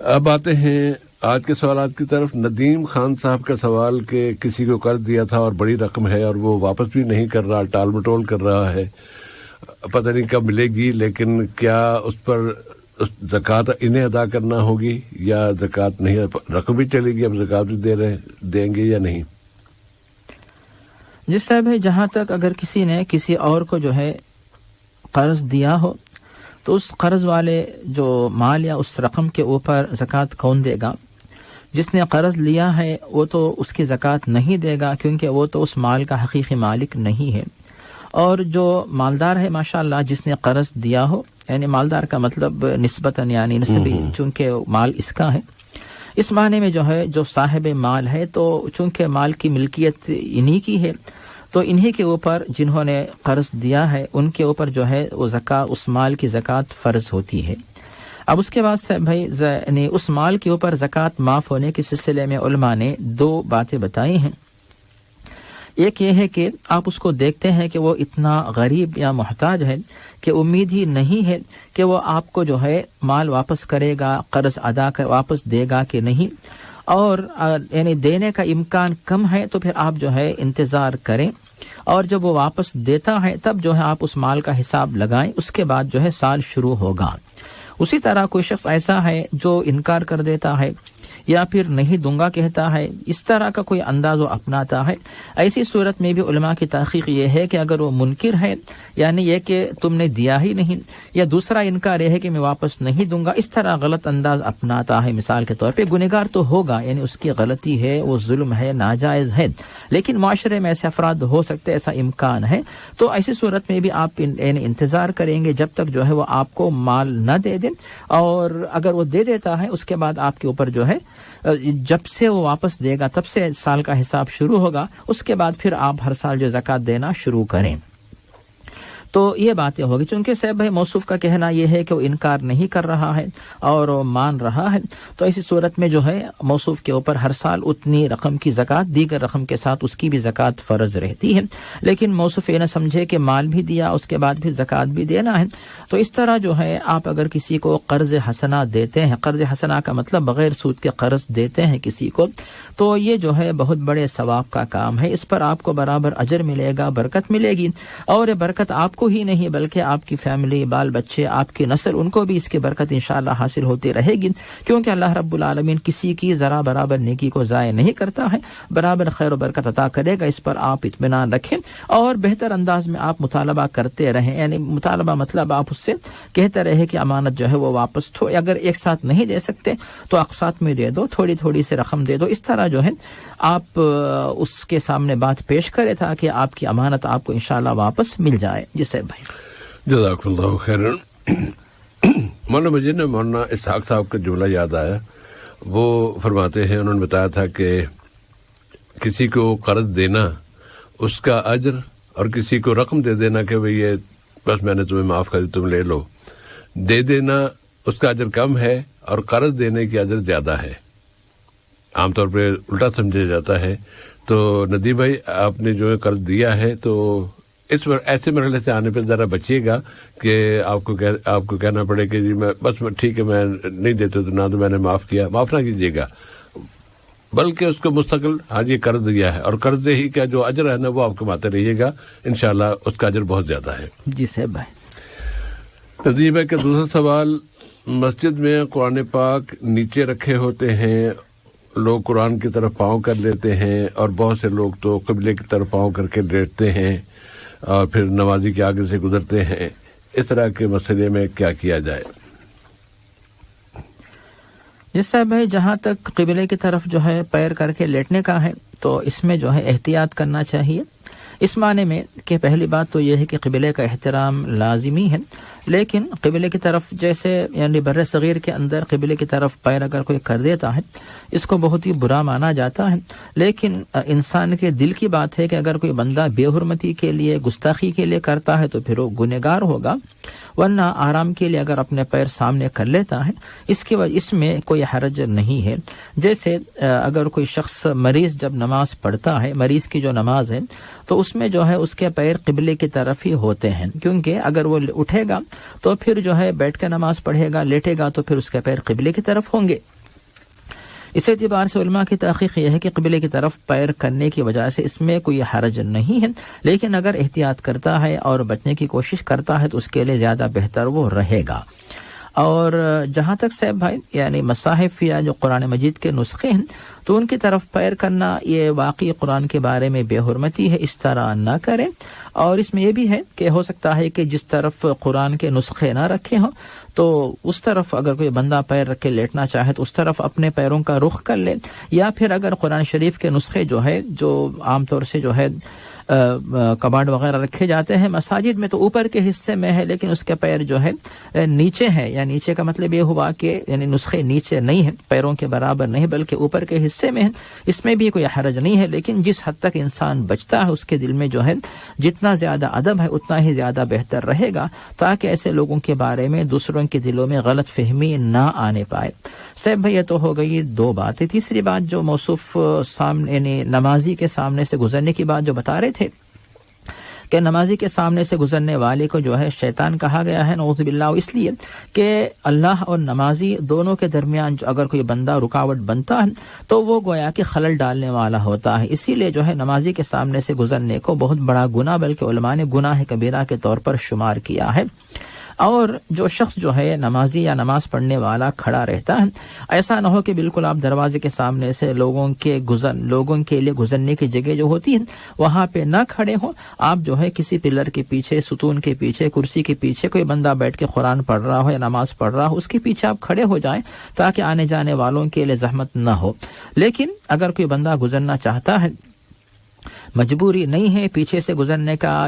اب آتے ہیں آج کے سوالات کی طرف. ندیم خان صاحب کا سوال کہ کسی کو قرض دیا تھا اور بڑی رقم ہے اور وہ واپس بھی نہیں کر رہا، ٹال مٹول کر رہا ہے، پتہ نہیں کب ملے گی، لیکن کیا اس پر زکوٰۃ انہیں ادا کرنا ہوگی یا زکوٰۃ نہیں؟ رقم بھی چلے گی، اب زکوٰۃ بھی دیں گے یا نہیں؟ جس صاحب ہے جہاں تک اگر کسی نے کسی اور کو جو ہے قرض دیا ہو تو اس قرض والے جو مال یا اس رقم کے اوپر زکوٰۃ کون دے گا؟ جس نے قرض لیا ہے وہ تو اس کی زکوٰۃ نہیں دے گا، کیونکہ وہ تو اس مال کا حقیقی مالک نہیں ہے. اور جو مالدار ہے ماشاءاللہ جس نے قرض دیا ہو، یعنی مالدار کا مطلب نسبتاً یعنی نسبی، چونکہ مال اس کا ہے، اس معنی میں جو ہے جو صاحب مال ہے تو چونکہ مال کی ملکیت انہی کی ہے تو انہی کے اوپر جنہوں نے قرض دیا ہے ان کے اوپر جو ہے وہ زکوٰۃ، اس مال کی زکوٰۃ فرض ہوتی ہے. اب اس کے بعد سے بھائی یعنی اس مال کے اوپر زکوٰۃ معاف ہونے کے سلسلے میں علماء نے دو باتیں بتائی ہیں. ایک یہ ہے کہ آپ اس کو دیکھتے ہیں کہ وہ اتنا غریب یا محتاج ہے کہ امید ہی نہیں ہے کہ وہ آپ کو جو ہے مال واپس کرے گا، قرض ادا کر واپس دے گا کہ نہیں، اور یعنی دینے کا امکان کم ہے تو پھر آپ جو ہے انتظار کریں، اور جب وہ واپس دیتا ہے تب جو ہے آپ اس مال کا حساب لگائیں، اس کے بعد جو ہے سال شروع ہوگا. اسی طرح کوئی شخص ایسا ہے جو انکار کر دیتا ہے یا پھر نہیں دوں گا کہتا ہے، اس طرح کا کوئی انداز وہ اپناتا ہے، ایسی صورت میں بھی علماء کی تحقیق یہ ہے کہ اگر وہ منکر ہے، یعنی یہ کہ تم نے دیا ہی نہیں، یا دوسرا انکار یہ ہے کہ میں واپس نہیں دوں گا، اس طرح غلط انداز اپناتا ہے، مثال کے طور پہ گنہگار تو ہوگا، یعنی اس کی غلطی ہے، وہ ظلم ہے، ناجائز ہے، لیکن معاشرے میں ایسے افراد ہو سکتے، ایسا امکان ہے. تو ایسی صورت میں بھی آپ یعنی انتظار کریں گے جب تک جو ہے وہ آپ کو مال نہ دے دیں، اور اگر وہ دے دیتا ہے اس کے بعد آپ کے اوپر جو ہے جب سے وہ واپس دے گا تب سے سال کا حساب شروع ہوگا، اس کے بعد پھر آپ ہر سال جو زکوٰۃ دینا شروع کریں. تو یہ باتیں ہوگی. چونکہ صاحب بھائی موصوف کا کہنا یہ ہے کہ وہ انکار نہیں کر رہا ہے اور وہ مان رہا ہے، تو ایسی صورت میں جو ہے موصوف کے اوپر ہر سال اتنی رقم کی زکوٰۃ دیگر رقم کے ساتھ اس کی بھی زکوٰۃ فرض رہتی ہے. لیکن موصوف یہ نہ سمجھے کہ مال بھی دیا اس کے بعد پھر زکوٰۃ بھی دینا ہے. تو اس طرح جو ہے آپ اگر کسی کو قرض حسنہ دیتے ہیں، قرض حسنہ کا مطلب بغیر سود کے قرض دیتے ہیں کسی کو، تو یہ جو ہے بہت بڑے ثواب کا کام ہے. اس پر آپ کو برابر اجر ملے گا، برکت ملے گی، اور یہ برکت آپ کو ہی نہیں بلکہ آپ کی فیملی، بال بچے، آپ کی نسل، ان کو بھی اس کی برکت انشاءاللہ حاصل ہوتی رہے گی. کیونکہ اللہ رب العالمین کسی کی ذرا برابر نیکی کو ضائع نہیں کرتا ہے، برابر خیر و برکت عطا کرے گا. اس پر آپ اطمینان رکھیں اور بہتر انداز میں آپ مطالبہ کرتے رہیں. یعنی مطالبہ مطلب آپ اس سے کہتے رہے کہ امانت جو ہے وہ واپس اگر ایک ساتھ نہیں دے سکتے تو اقساط میں دے دو، تھوڑی تھوڑی سے رقم دے دو. اس طرح جو ہے آپ اس کے سامنے بات پیش کرے تاکہ آپ کی امانت آپ کو انشاءاللہ واپس مل جائے. جی صاحب بھائی. جزاک اللہ خیر. مولانا مجھے نے مولانا اسحاق صاحب کا جملہ یاد آیا. وہ فرماتے ہیں، انہوں نے بتایا تھا کہ کسی کو قرض دینا اس کا اجر اور کسی کو رقم دے دینا کہ بھئی یہ بس میں نے تمہیں معاف کر دی تم لے لو، دے دینا اس کا اجر کم ہے اور قرض دینے کی اجر زیادہ ہے. عام طور پہ الٹا سمجھا جاتا ہے. تو ندیم بھائی آپ نے جو قرض دیا ہے تو اس ایسے مرحلے سے آنے پہ ذرا بچیے گا کہ آپ کو کہنا پڑے کہ جی میں بس ٹھیک ہے میں نہیں دیتے تو نہ تو میں نے معاف کیا، معاف نہ کیجیے گا، بلکہ اس کو مستقل حاج یہ قرض دیا ہے اور قرض دے ہی کا جو اجر ہے نا وہ آپ کماتے رہیے گا، انشاءاللہ اس کا اجر بہت زیادہ ہے. جی صاحب بھائی. ندیم بھائی کا دوسرا سوال، مسجد میں قرآن پاک نیچے رکھے ہوتے ہیں، لوگ قرآن کی طرف پاؤں کر لیتے ہیں اور بہت سے لوگ تو قبلے کی طرف پاؤں کر کے لیٹتے ہیں اور پھر نمازی کے آگے سے گزرتے ہیں. اس طرح کے مسئلے میں کیا کیا جائے؟ جس صاحب بھائی جہاں تک قبلے کی طرف جو ہے پیر کر کے لیٹنے کا ہے تو اس میں جو ہے احتیاط کرنا چاہیے. اس معنی میں کہ پہلی بات تو یہ ہے کہ قبلے کا احترام لازمی ہے، لیکن قبلے کی طرف جیسے یعنی بر صغیر کے اندر قبلے کی طرف پیر اگر کوئی کر دیتا ہے اس کو بہت ہی برا مانا جاتا ہے، لیکن انسان کے دل کی بات ہے کہ اگر کوئی بندہ بے حرمتی کے لیے گستاخی کے لیے کرتا ہے تو پھر وہ گنہگار ہوگا، ورنہ آرام کے لیے اگر اپنے پیر سامنے کر لیتا ہے اس میں کوئی حرج نہیں ہے۔ جیسے اگر کوئی شخص مریض جب نماز پڑھتا ہے، مریض کی جو نماز ہے تو اس میں جو ہے اس کے پیر قبلے کی طرف ہی ہوتے ہیں، کیونکہ اگر وہ اٹھے گا تو پھر جو ہے بیٹھ کے نماز پڑھے گا، لیٹے گا تو پھر اس کے پیر قبلے کی طرف ہوں گے۔ اس اعتبار سے علماء کی تحقیق یہ ہے کہ قبلے کی طرف پیر کرنے کی وجہ سے اس میں کوئی حرج نہیں ہے، لیکن اگر احتیاط کرتا ہے اور بچنے کی کوشش کرتا ہے تو اس کے لیے زیادہ بہتر وہ رہے گا۔ اور جہاں تک صاحب بھائی یعنی مصاحف یا جو قرآن مجید کے نسخے ہیں تو ان کی طرف پیر کرنا یہ واقعی قرآن کے بارے میں بے حرمتی ہے، اس طرح نہ کریں۔ اور اس میں یہ بھی ہے کہ ہو سکتا ہے کہ جس طرف قرآن کے نسخے نہ رکھے ہوں تو اس طرف اگر کوئی بندہ پیر رکھ کے لیٹنا چاہے تو اس طرف اپنے پیروں کا رخ کر لے، یا پھر اگر قرآن شریف کے نسخے جو ہے جو عام طور سے جو ہے کباڑ وغیرہ رکھے جاتے ہیں مساجد میں تو اوپر کے حصے میں ہے، لیکن اس کے پیر جو ہے نیچے ہے، یا نیچے کا مطلب یہ ہوا کہ یعنی نسخے نیچے نہیں ہیں، پیروں کے برابر نہیں بلکہ اوپر کے حصے میں ہیں، اس میں بھی کوئی حرج نہیں ہے۔ لیکن جس حد تک انسان بچتا ہے اس کے دل میں جو ہے جتنا زیادہ ادب ہے اتنا ہی زیادہ بہتر رہے گا، تاکہ ایسے لوگوں کے بارے میں دوسروں کے دلوں میں غلط فہمی نہ آنے پائے۔ صاحب بھائی یہ تو ہو گئی دو باتیں۔ تیسری بات جو موصوف سامنے یعنی نمازی کے سامنے سے گزرنے کی بات جو بتا رہے تھے کہ نمازی کے سامنے سے گزرنے والے کو جو ہے شیطان کہا گیا ہے، نعوذ باللہ، اس لیے کہ اللہ اور نمازی دونوں کے درمیان جو اگر کوئی بندہ رکاوٹ بنتا ہے تو وہ گویا کہ خلل ڈالنے والا ہوتا ہے، اسی لیے جو ہے نمازی کے سامنے سے گزرنے کو بہت بڑا گناہ بلکہ علماء نے گناہ کبیرہ کے طور پر شمار کیا ہے۔ اور جو شخص جو ہے نمازی یا نماز پڑھنے والا کھڑا رہتا ہے، ایسا نہ ہو کہ بالکل آپ دروازے کے سامنے سے لوگوں کے لیے گزرنے کی جگہ جو ہوتی ہے وہاں پہ نہ کھڑے ہوں، آپ جو ہے کسی پلر کے پیچھے، ستون کے پیچھے، کرسی کے پیچھے کوئی بندہ بیٹھ کے قرآن پڑھ رہا ہو یا نماز پڑھ رہا ہو اس کے پیچھے آپ کھڑے ہو جائیں تاکہ آنے جانے والوں کے لیے زحمت نہ ہو۔ لیکن اگر کوئی بندہ گزرنا چاہتا ہے، مجبوری نہیں ہے پیچھے سے گزرنے کا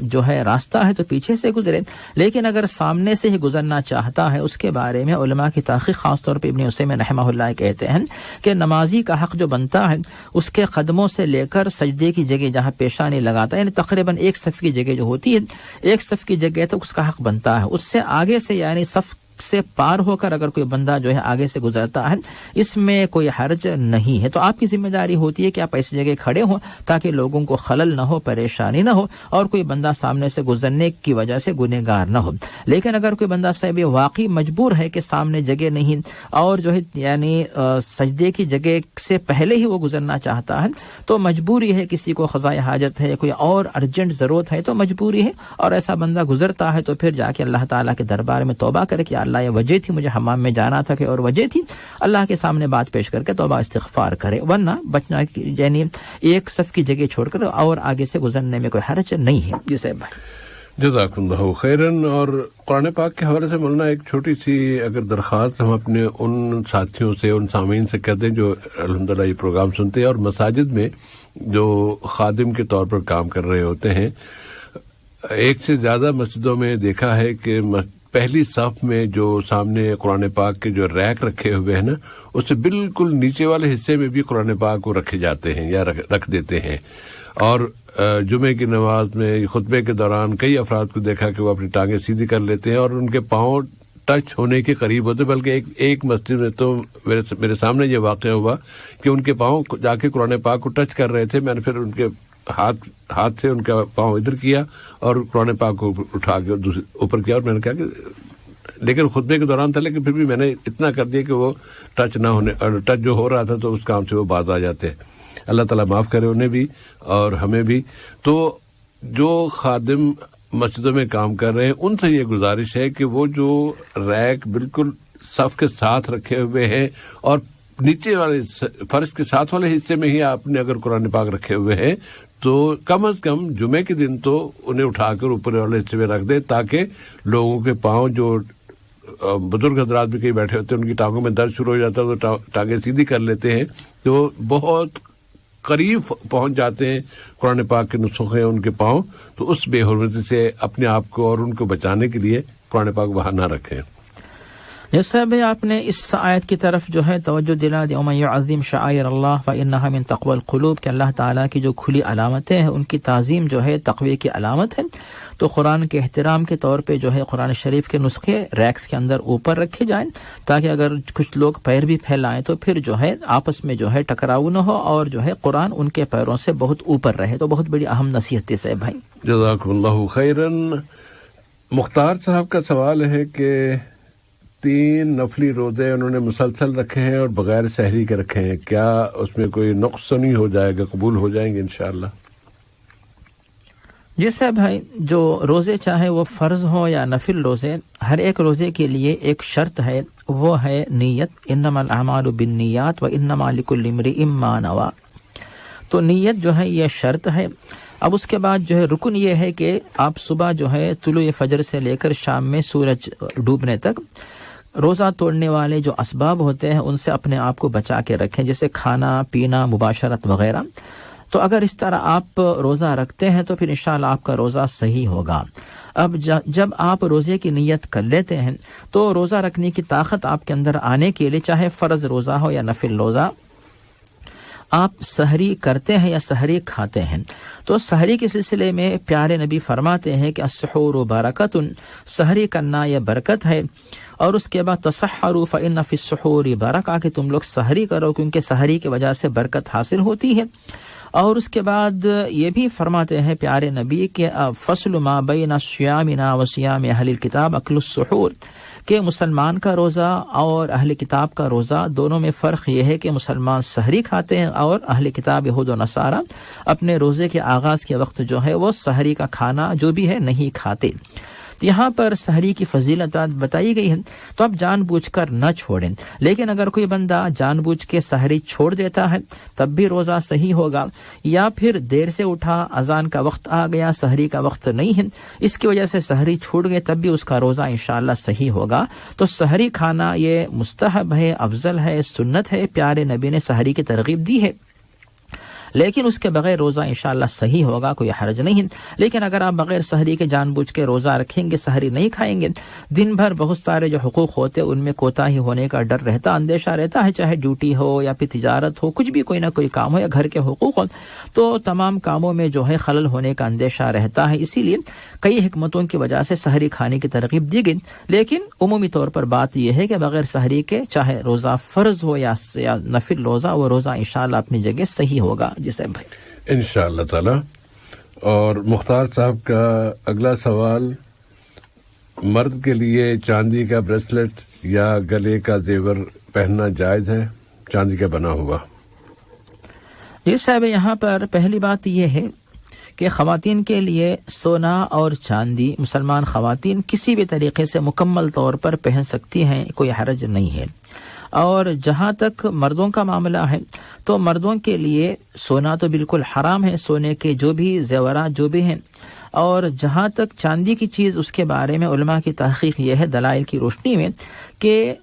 جو ہے راستہ ہے تو پیچھے سے گزرے، لیکن اگر سامنے سے ہی گزرنا چاہتا ہے اس کے بارے میں علماء کی تحقیق خاص طور پہ ابن عثیمین رحمہ اللہ کہتے ہیں کہ نمازی کا حق جو بنتا ہے اس کے قدموں سے لے کر سجدے کی جگہ جہاں پیشانی لگاتا ہے یعنی تقریباً ایک صف کی جگہ جو ہوتی ہے، ایک صف کی جگہ تک اس کا حق بنتا ہے، اس سے آگے سے یعنی صف سے پار ہو کر اگر کوئی بندہ جو ہے آگے سے گزرتا ہے اس میں کوئی حرج نہیں ہے۔ تو آپ کی ذمہ داری ہوتی ہے کہ آپ ایسی جگہ کھڑے ہوں تاکہ لوگوں کو خلل نہ ہو، پریشانی نہ ہو اور کوئی بندہ سامنے سے گزرنے کی وجہ سے گنہگار نہ ہو۔ لیکن اگر کوئی بندہ صاحب واقعی مجبور ہے کہ سامنے جگہ نہیں اور جو ہے یعنی سجدے کی جگہ سے پہلے ہی وہ گزرنا چاہتا ہے تو مجبوری ہے، کسی کو قضاء حاجت ہے، کوئی اور ارجنٹ ضرورت ہے تو مجبوری ہے، اور ایسا بندہ گزرتا ہے تو پھر جا کے اللہ تعالیٰ کے دربار میں توبہ کرے کہ اللہ یہ وجہ تھی، مجھے حمام میں جانا تھا کہ اور وجہ تھی، اللہ کے سامنے بات پیش کر کے توبہ استغفار کرے، ورنہ بچنا یعنی ایک صف کی جگہ چھوڑ کر اور آگے سے گزرنے میں کوئی حرج نہیں ہے۔ جی صاحب جزاکم اللہ خیرن۔ اور قرآن پاک کے حوالے سے مولانا ایک چھوٹی سی اگر درخواست ہم اپنے ان ساتھیوں سے، ان سامعین سے کہتے ہیں جو الحمدللہ یہ پروگرام سنتے ہیں اور مساجد میں جو خادم کے طور پر کام کر رہے ہوتے ہیں، ایک سے زیادہ مسجدوں میں دیکھا ہے کہ پہلی صف میں جو سامنے قرآن پاک کے جو ریک رکھے ہوئے ہیں نا، اس سے بالکل نیچے والے حصے میں بھی قرآن پاک کو رکھے جاتے ہیں یا رکھ دیتے ہیں۔ اور جمعے کی نماز میں خطبے کے دوران کئی افراد کو دیکھا کہ وہ اپنی ٹانگیں سیدھی کر لیتے ہیں اور ان کے پاؤں ٹچ ہونے کے قریب ہوتے، بلکہ ایک مسجد میں تو میرے سامنے یہ واقعہ ہوا کہ ان کے پاؤں جا کے قرآن پاک کو ٹچ کر رہے تھے، میں نے پھر ان کے ہاتھ سے ان کا پاؤں ادھر کیا اور قرآن پاک کو اٹھا کے اوپر کیا، اور میں نے کہا کہ لیکن خطبے کے دوران تھا، لیکن پھر بھی میں نے اتنا کر دیا کہ وہ ٹچ نہ ہونے، اور ٹچ جو ہو رہا تھا تو اس کام سے وہ باز آ جاتے ہیں۔ اللہ تعالیٰ معاف کرے انہیں بھی اور ہمیں بھی۔ تو جو خادم مسجدوں میں کام کر رہے ہیں ان سے یہ گزارش ہے کہ وہ جو ریک بالکل صف کے ساتھ رکھے ہوئے ہیں اور نیچے والے فرش کے ساتھ والے حصے میں ہی آپ نے اگر قرآن پاک رکھے ہوئے ہیں تو کم از کم جمعے کے دن تو انہیں اٹھا کر اوپر والے حصے میں رکھ دیں، تاکہ لوگوں کے پاؤں، جو بزرگ حضرات بھی کہیں بیٹھے ہوتے ہیں ان کی ٹانگوں میں درد شروع ہو جاتا ہے تو ٹانگیں سیدھی کر لیتے ہیں، تو بہت قریب پہنچ جاتے ہیں قرآن پاک کے نسخے ان کے پاؤں، تو اس بے حرمتی سے اپنے آپ کو اور ان کو بچانے کے لیے قرآن پاک باہر نہ رکھیں. جیسے بھی آپ نے اس آیت کی طرف جو ہے توجہ دلا دی، وَمَن يُعَظِّمْ شَعَائِرَ اللَّهِ فَإِنَّهَا مِن تَقْوَى الْقُلُوبِ، کہ اللہ تعالیٰ کی جو کھلی علامتیں ہیں ان کی تعظیم جو ہے تقوی کی علامت ہے. تو قرآن کے احترام کے طور پہ جو ہے قرآن شریف کے نسخے ریکس کے اندر اوپر رکھے جائیں، تاکہ اگر کچھ لوگ پیر بھی پھیلائیں تو پھر جو ہے آپس میں جو ہے ٹکراؤ نہ ہو، اور جو ہے قرآن ان کے پیروں سے بہت اوپر رہے. تو بہت بڑی اہم نصیحت ہے بھائی. جزاکم اللہ خیراً. مختار صاحب کا سوال ہے کہ 3 نفلی روزے انہوں نے مسلسل رکھے ہیں اور بغیر سحری کے رکھے ہیں، کیا اس میں کوئی نقص تو نہیں ہو جائے گا؟ قبول ہو جائیں گے انشاءاللہ؟ جی صاحب بھائی، جو روزے چاہے وہ فرض ہو یا نفل روزے، ہر ایک روزے کے لیے ایک شرط ہے، وہ ہے نیت. انما الاعمال بالنیات وانما لکل امرئ ما نوى. تو نیت جو ہے یہ شرط ہے. اب اس کے بعد جو ہے رکن یہ ہے کہ آپ صبح جو ہے طلوع فجر سے لے کر شام میں سورج ڈوبنے تک روزہ توڑنے والے جو اسباب ہوتے ہیں ان سے اپنے آپ کو بچا کے رکھیں، جیسے کھانا پینا، مباشرت وغیرہ. تو اگر اس طرح آپ روزہ رکھتے ہیں تو پھر انشاءاللہ آپ کا روزہ صحیح ہوگا. اب جب آپ روزے کی نیت کر لیتے ہیں تو روزہ رکھنے کی طاقت آپ کے اندر آنے کے لیے، چاہے فرض روزہ ہو یا نفل روزہ، آپ سحری کرتے ہیں یا سحری کھاتے ہیں. تو سحری کے سلسلے میں پیارے نبی فرماتے ہیں کہ السحور برکت، سحری کرنا یہ برکت ہے. اور اس کے بعد تسحروا فإن فی السحور برکہ، کہ تم لوگ سحری کرو کیونکہ سحری کی وجہ سے برکت حاصل ہوتی ہے. اور اس کے بعد یہ بھی فرماتے ہیں پیارے نبی کہ فصل ما بین صیامنا و صیام اہل الکتاب اکل السحور، کہ مسلمان کا روزہ اور اہل کتاب کا روزہ دونوں میں فرق یہ ہے کہ مسلمان سحری کھاتے ہیں اور اہل کتاب یہود و نصارہ اپنے روزے کے آغاز کے وقت جو ہے وہ سحری کا کھانا جو بھی ہے نہیں کھاتے. یہاں پر سحری کی فضیلت بتائی گئی ہے، تو آپ جان بوجھ کر نہ چھوڑیں. لیکن اگر کوئی بندہ جان بوجھ کے سحری چھوڑ دیتا ہے تب بھی روزہ صحیح ہوگا، یا پھر دیر سے اٹھا، اذان کا وقت آ گیا، سحری کا وقت نہیں ہے، اس کی وجہ سے سحری چھوٹ گئے، تب بھی اس کا روزہ انشاءاللہ صحیح ہوگا. تو سحری کھانا یہ مستحب ہے، افضل ہے، سنت ہے. پیارے نبی نے سحری کی ترغیب دی ہے، لیکن اس کے بغیر روزہ انشاءاللہ صحیح ہوگا، کوئی حرج نہیں. لیکن اگر آپ بغیر سحری کے جان بوجھ کے روزہ رکھیں گے، سحری نہیں کھائیں گے، دن بھر بہت سارے جو حقوق ہوتے ہیں ان میں کوتاہی ہونے کا ڈر رہتا، اندیشہ رہتا ہے، چاہے ڈیوٹی ہو یا پھر تجارت ہو، کچھ بھی کوئی نہ کوئی کام ہو، یا گھر کے حقوق ہو، تو تمام کاموں میں جو ہے خلل ہونے کا اندیشہ رہتا ہے. اسی لیے کئی حکمتوں کی وجہ سے سحری کھانے کی ترغیب دی گئی. لیکن عمومی طور پر بات یہ ہے کہ بغیر سحری کے چاہے روزہ فرض ہو یا نفل روزہ، وہ روزہ انشاءاللہ اپنی جگہ صحیح ہوگا. جسے بھائی انشاءاللہ تعالی. اور مختار صاحب کا اگلا سوال، مرد کے لیے چاندی کا بریسلٹ یا گلے کا زیور پہننا جائز ہے، چاندی کا بنا ہوا؟ جی صاحب، یہاں پر پہلی بات یہ ہے کہ خواتین کے لیے سونا اور چاندی مسلمان خواتین کسی بھی طریقے سے مکمل طور پر پہن سکتی ہیں، کوئی حرج نہیں ہے. اور جہاں تک مردوں کا معاملہ ہے تو مردوں کے لیے سونا تو بالکل حرام ہے، سونے کے جو بھی زیورات جو بھی ہیں. اور جہاں تک چاندی کی چیز، اس کے بارے میں علماء کی تحقیق یہ ہے دلائل کی روشنی میں کہ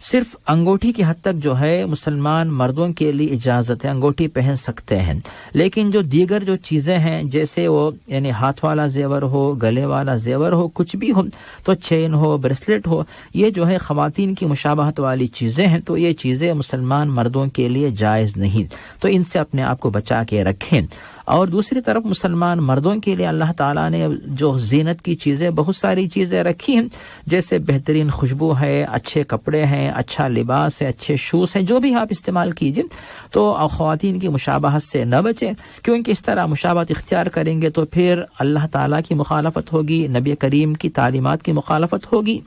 صرف انگوٹھی کی حد تک جو ہے مسلمان مردوں کے لیے اجازت ہے، انگوٹھی پہن سکتے ہیں. لیکن جو دیگر جو چیزیں ہیں، جیسے وہ یعنی ہاتھ والا زیور ہو، گلے والا زیور ہو، کچھ بھی ہو، تو چین ہو، بریسلٹ ہو، یہ جو ہے خواتین کی مشابہت والی چیزیں ہیں، تو یہ چیزیں مسلمان مردوں کے لیے جائز نہیں. تو ان سے اپنے آپ کو بچا کے رکھیں. اور دوسری طرف مسلمان مردوں کے لیے اللہ تعالیٰ نے جو زینت کی چیزیں بہت ساری چیزیں رکھی ہیں، جیسے بہترین خوشبو ہے، اچھے کپڑے ہیں، اچھا لباس ہے، اچھے شوز ہیں، جو بھی آپ استعمال کیجئے. تو خواتین کی مشابہت سے نہ بچیں، کیونکہ اس طرح مشابہت اختیار کریں گے تو پھر اللہ تعالیٰ کی مخالفت ہوگی، نبی کریم کی تعلیمات کی مخالفت ہوگی.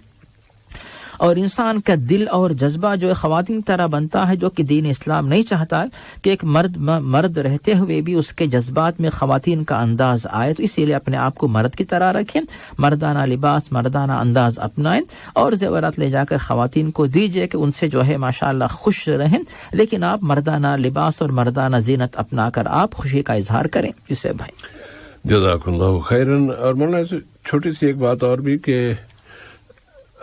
اور انسان کا دل اور جذبہ جو خواتین طرح بنتا ہے، جو کہ دین اسلام نہیں چاہتا کہ ایک مرد رہتے ہوئے بھی اس کے جذبات میں خواتین کا انداز آئے. تو اسی لیے اپنے آپ کو مرد کی طرح رکھیں، مردانہ لباس، مردانہ انداز اپنائیں، اور زیورات لے جا کر خواتین کو دیجئے کہ ان سے جو ہے ماشاءاللہ خوش رہیں. لیکن آپ مردانہ لباس اور مردانہ زینت اپنا کر آپ خوشی کا اظہار کریں. جسے بھائی جزاک اللہ خیرن. اور مولانا چھوٹی سی ایک بات اور بھی کہ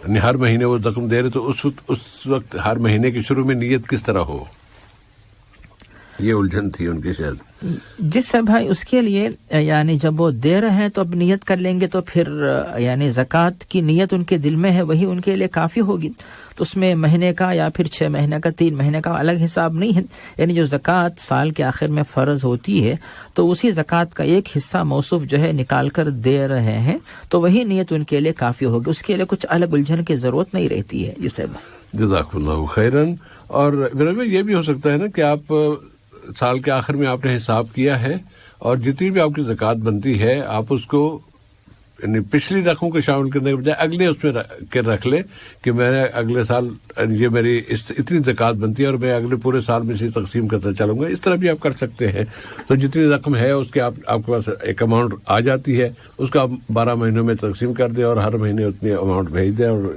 یعنی ہر مہینے وہ رقم دے رہے تو اس وقت ہر مہینے کے شروع میں نیت کس طرح ہو؟ یہ الجھن تھی ان کی شاید. جس سے بھائی اس کے لیے یعنی جب وہ دے رہے ہیں تو اب نیت کر لیں گے تو پھر یعنی زکوٰۃ کی نیت ان کے دل میں ہے وہی ان کے لیے کافی ہوگی. تو اس میں مہینے کا یا پھر 6 مہینے کا 3 مہینے کا الگ حساب نہیں ہے. یعنی جو زکوٰۃ سال کے آخر میں فرض ہوتی ہے تو اسی زکوٰۃ کا ایک حصہ موصوف جو ہے نکال کر دے رہے ہیں تو وہی نیت ان کے لیے کافی ہوگی. اس کے لیے کچھ الگ الجھن کی ضرورت نہیں رہتی ہے. جسے جزاک اللہ خیرن. اور یہ بھی ہو سکتا ہے نا کہ آپ سال کے آخر میں آپ نے حساب کیا ہے اور جتنی بھی آپ کی زکوٰۃ بنتی ہے آپ اس کو یعنی پچھلی رقم کو شامل کرنے کے بجائے اگلے اس میں رکھ لے کہ میں نے اگلے سال یہ میری اتنی زکوٰۃ بنتی ہے اور میں اگلے پورے سال میں سے تقسیم کرتا چلوں گا. اس طرح بھی آپ کر سکتے ہیں. تو جتنی رقم ہے اس کے آپ کے پاس ایک اماؤنٹ آ جاتی ہے اس کو آپ 12 مہینوں میں تقسیم کر دیں اور ہر مہینے اتنی اماؤنٹ بھیج دیں اور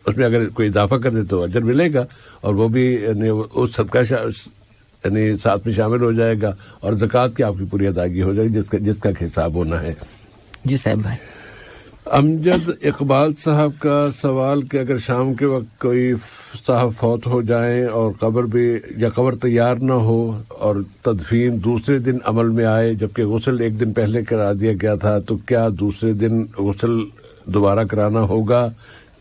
اس میں اگر کوئی اضافہ کر دے تو اجر ملے گا اور وہ بھی یعنی اس صدقہ یعنی ساتھ میں شامل ہو جائے گا اور زکوٰۃ کی آپ کی پوری ادائیگی ہو جائے گی جس کا حساب ہونا ہے. جی صاحب بھائی. امجد اقبال صاحب کا سوال کہ اگر شام کے وقت کوئی صاحب فوت ہو جائیں اور قبر تیار نہ ہو اور تدفین دوسرے دن عمل میں آئے جبکہ غسل ایک دن پہلے کرا دیا گیا تھا تو کیا دوسرے دن غسل دوبارہ کرانا ہوگا؟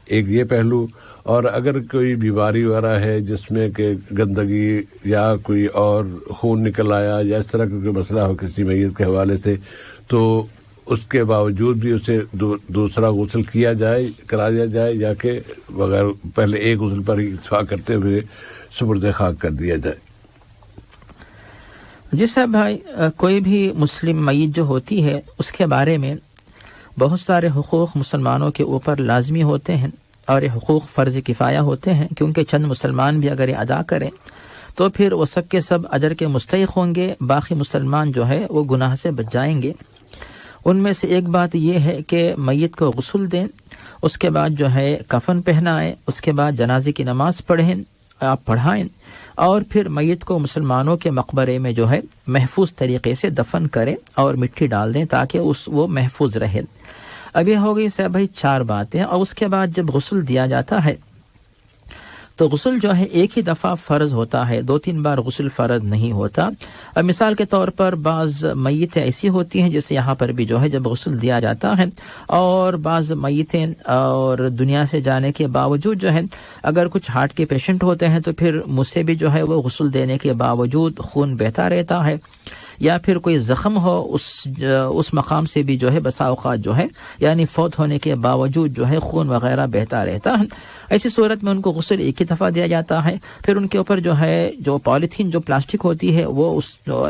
ایک یہ پہلو. اور اگر کوئی بیماری وغیرہ ہے جس میں کہ گندگی یا کوئی اور خون نکل آیا یا اس طرح کا کوئی مسئلہ ہو کسی میت کے حوالے سے تو اس کے باوجود بھی اسے دوسرا غسل کرا دیا جائے یا کہ بغیر پہلے ایک غسل پر اتفاق کرتے ہوئے سپرد خاک کر دیا جائے؟ جی صاحب بھائی کوئی بھی مسلم میت جو ہوتی ہے اس کے بارے میں بہت سارے حقوق مسلمانوں کے اوپر لازمی ہوتے ہیں اور یہ حقوق فرض کفایہ ہوتے ہیں کیونکہ چند مسلمان بھی اگر یہ ادا کریں تو پھر وہ سب کے سب اجر کے مستحق ہوں گے. باقی مسلمان جو ہے وہ گناہ سے بچ جائیں گے. ان میں سے ایک بات یہ ہے کہ میت کو غسل دیں, اس کے بعد جو ہے کفن پہنائیں, اس کے بعد جنازے کی نماز پڑھائیں اور پھر میت کو مسلمانوں کے مقبرے میں جو ہے محفوظ طریقے سے دفن کریں اور مٹی ڈال دیں تاکہ وہ محفوظ رہے. اب یہ ہو گئی صاحب بھائی 4 باتیں. اور اس کے بعد جب غسل دیا جاتا ہے تو غسل جو ہے ایک ہی دفعہ فرض ہوتا ہے, 2-3 بار غسل فرض نہیں ہوتا. اب مثال کے طور پر بعض میتیں ایسی ہوتی ہیں جیسے یہاں پر بھی جو ہے جب غسل دیا جاتا ہے اور بعض میتیں اور دنیا سے جانے کے باوجود جو ہے اگر کچھ ہارٹ کے پیشنٹ ہوتے ہیں تو پھر مجھ سے بھی جو ہے وہ غسل دینے کے باوجود خون بہتا رہتا ہے یا پھر کوئی زخم ہو اس مقام سے بھی جو ہے بسا اوقات جو ہے یعنی فوت ہونے کے باوجود جو ہے خون وغیرہ بہتا رہتا ہے. ایسی صورت میں ان کو غسل ایک ہی دفعہ دیا جاتا ہے. پھر ان کے اوپر جو ہے جو پالیتھین جو پلاسٹک ہوتی ہے وہ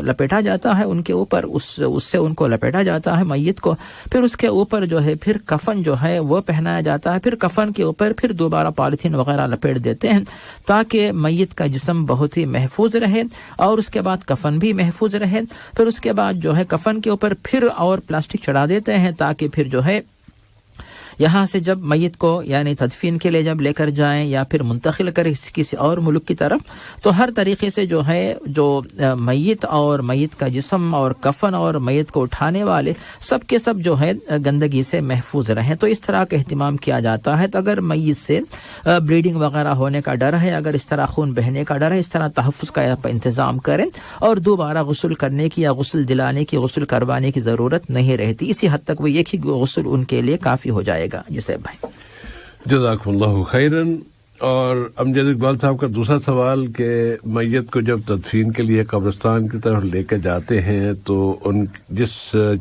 لپیٹا جاتا ہے ان کے اوپر, اس سے ان کو لپیٹا جاتا ہے میت کو. پھر اس کے اوپر جو ہے پھر کفن جو ہے وہ پہنایا جاتا ہے. پھر کفن کے اوپر پھر دوبارہ پالیتھین وغیرہ لپیٹ دیتے ہیں تاکہ میت کا جسم بہت ہی محفوظ رہے اور اس کے بعد کفن بھی محفوظ رہے. پھر اس کے بعد جو ہے کفن کے اوپر پھر اور پلاسٹک چڑھا دیتے ہیں تاکہ پھر جو ہے یہاں سے جب میت کو یعنی تدفین کے لیے جب لے کر جائیں یا پھر منتقل کریں کسی اور ملک کی طرف تو ہر طریقے سے جو ہے جو میت اور میت کا جسم اور کفن اور میت کو اٹھانے والے سب کے سب جو ہے گندگی سے محفوظ رہیں. تو اس طرح کا اہتمام کیا جاتا ہے. تو اگر میت سے بلیڈنگ وغیرہ ہونے کا ڈر ہے, اگر اس طرح خون بہنے کا ڈر ہے, اس طرح تحفظ کا انتظام کریں اور دوبارہ غسل کرنے کی یا غسل دلانے کی غسل کروانے کی ضرورت نہیں رہتی. اسی حد تک وہ ایک ہی غسل ان کے لیے کافی ہو جائے گا. جسے بھائی جزاکم اللہ خیرن. اور امجد اقبال صاحب کا دوسرا سوال کہ میت کو جب تدفین کے لیے قبرستان کی طرف لے کے جاتے ہیں تو ان جس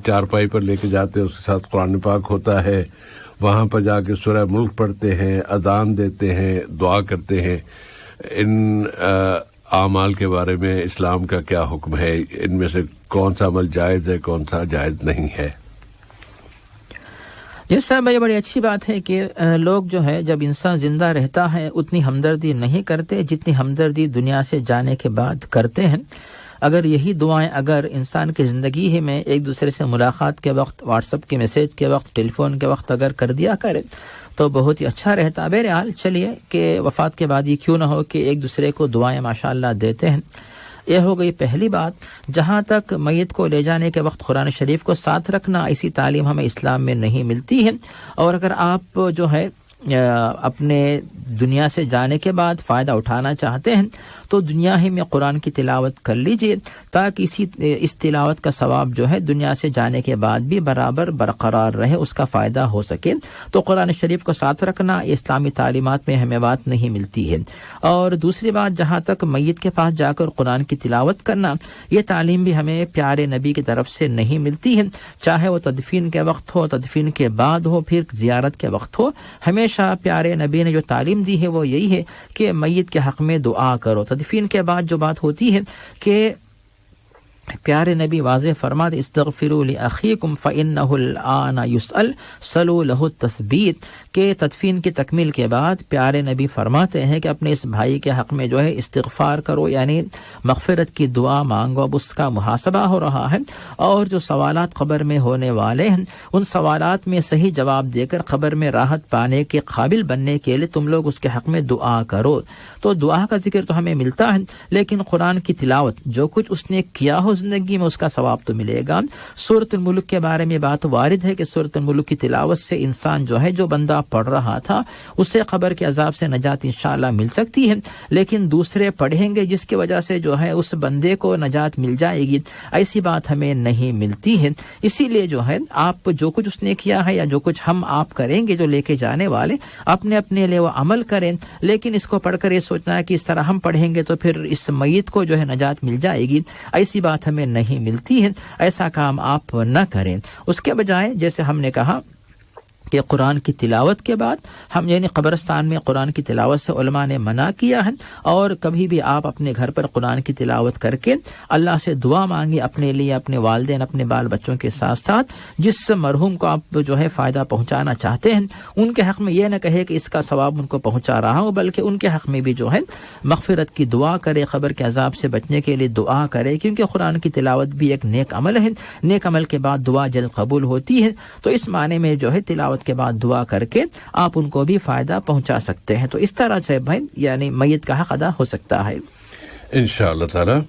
چارپائی پر لے کے جاتے ہیں اس کے ساتھ قرآن پاک ہوتا ہے, وہاں پر جا کے سورہ ملک پڑھتے ہیں, اذان دیتے ہیں, دعا کرتے ہیں. ان اعمال کے بارے میں اسلام کا کیا حکم ہے؟ ان میں سے کون سا عمل جائز ہے, کون سا جائز نہیں ہے؟ یہ صاحب یہ بڑی اچھی بات ہے کہ لوگ جو ہے جب انسان زندہ رہتا ہے اتنی ہمدردی نہیں کرتے جتنی ہمدردی دنیا سے جانے کے بعد کرتے ہیں. اگر یہی دعائیں اگر انسان کی زندگی ہی میں ایک دوسرے سے ملاقات کے وقت, واٹس ایپ کے میسیج کے وقت, ٹیلی فون کے وقت اگر کر دیا کرے تو بہت ہی اچھا رہتا. بہرحال چلیے کہ وفات کے بعد یہ کیوں نہ ہو کہ ایک دوسرے کو دعائیں ماشاءاللہ دیتے ہیں. یہ ہو گئی پہلی بات. جہاں تک میت کو لے جانے کے وقت قرآن شریف کو ساتھ رکھنا, ایسی تعلیم ہمیں اسلام میں نہیں ملتی ہے. اور اگر آپ جو ہے اپنے دنیا سے جانے کے بعد فائدہ اٹھانا چاہتے ہیں تو دنیا ہی میں قرآن کی تلاوت کر لیجئے تاکہ اس تلاوت کا ثواب جو ہے دنیا سے جانے کے بعد بھی برابر برقرار رہے، اس کا فائدہ ہو سکے۔ تو قرآن شریف کو ساتھ رکھنا اسلامی تعلیمات میں ہمیں بات نہیں ملتی ہے۔ اور دوسری بات، جہاں تک میت کے پاس جا کر قرآن کی تلاوت کرنا، یہ تعلیم بھی ہمیں پیارے نبی کی طرف سے نہیں ملتی ہے، چاہے وہ تدفین کے وقت ہو، تدفین کے بعد ہو، پھر زیارت کے وقت ہو۔ ہمیشہ پیارے نبی نے جو تعلیم دی ہے وہ یہی ہے کہ میت کے حق میں دعا کرو۔ تدفین کے بعد جو بات ہوتی ہے کہ پیارے نبی واضح فرماتے استغفروا لأخیکم فإنہ الآن یسأل صلوا لہ التثبیت، کہ تدفین کی تکمیل کے بعد پیارے نبی فرماتے ہیں کہ اپنے اس بھائی کے حق میں جو ہے استغفار کرو، یعنی مغفرت کی دعا مانگو، اب اس کا محاسبہ ہو رہا ہے، اور جو سوالات قبر میں ہونے والے ہیں ان سوالات میں صحیح جواب دے کر قبر میں راحت پانے کے قابل بننے کے لیے تم لوگ اس کے حق میں دعا کرو۔ تو دعا کا ذکر تو ہمیں ملتا ہے، لیکن قرآن کی تلاوت جو کچھ اس نے کیا ہو زندگی میں اس کا ثواب تو ملے گا۔ سورۃ الملک کے بارے میں بات وارد ہے کہ سورۃ الملک کی تلاوت سے انسان جو ہے، جو بندہ پڑھ رہا تھا، اسے قبر کے عذاب سے نجات انشاءاللہ مل سکتی ہے، لیکن دوسرے پڑھیں گے جس کی وجہ سے جو ہے اس بندے کو نجات مل جائے گی، ایسی بات ہمیں نہیں ملتی ہے۔ اسی لیے جو ہے آپ جو کچھ اس نے کیا ہے یا جو کچھ ہم آپ کریں گے جو لے کے جانے والے، اپنے لیے وہ عمل کریں، لیکن اس کو پڑھ کر یہ سوچنا ہے کہ اس طرح ہم پڑھیں گے تو پھر اس میت کو جو ہے نجات مل جائے گی، ایسی بات ہمیں نہیں ملتی ہے۔ ایسا کام آپ نہ کریں، اس کے بجائے جیسے ہم نے کہا کہ قرآن کی تلاوت کے بعد ہم یعنی قبرستان میں قرآن کی تلاوت سے علماء نے منع کیا ہے، اور کبھی بھی آپ اپنے گھر پر قرآن کی تلاوت کر کے اللہ سے دعا مانگے اپنے لیے، اپنے والدین، اپنے بال بچوں کے ساتھ ساتھ جس مرحوم کو آپ جو ہے فائدہ پہنچانا چاہتے ہیں ان کے حق میں یہ نہ کہے کہ اس کا ثواب ان کو پہنچا رہا ہوں، بلکہ ان کے حق میں بھی جو ہے مغفرت کی دعا کرے، قبر کے عذاب سے بچنے کے لیے دعا کرے، کیونکہ قرآن کی تلاوت بھی ایک نیک عمل ہے، نیک عمل کے بعد دعا جلد قبول ہوتی ہے، تو اس معنی میں جو ہے تلاوت کے بعد دعا کر کے آپ ان کو بھی فائدہ پہنچا سکتے ہیں۔ تو اس طرح سے بھائی یعنی میت کا حق ادا ہو سکتا ہے انشاءاللہ تعالی۔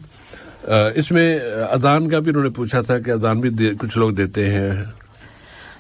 اس میں اذان کا بھی انہوں نے پوچھا تھا کہ اذان بھی کچھ لوگ دیتے ہیں۔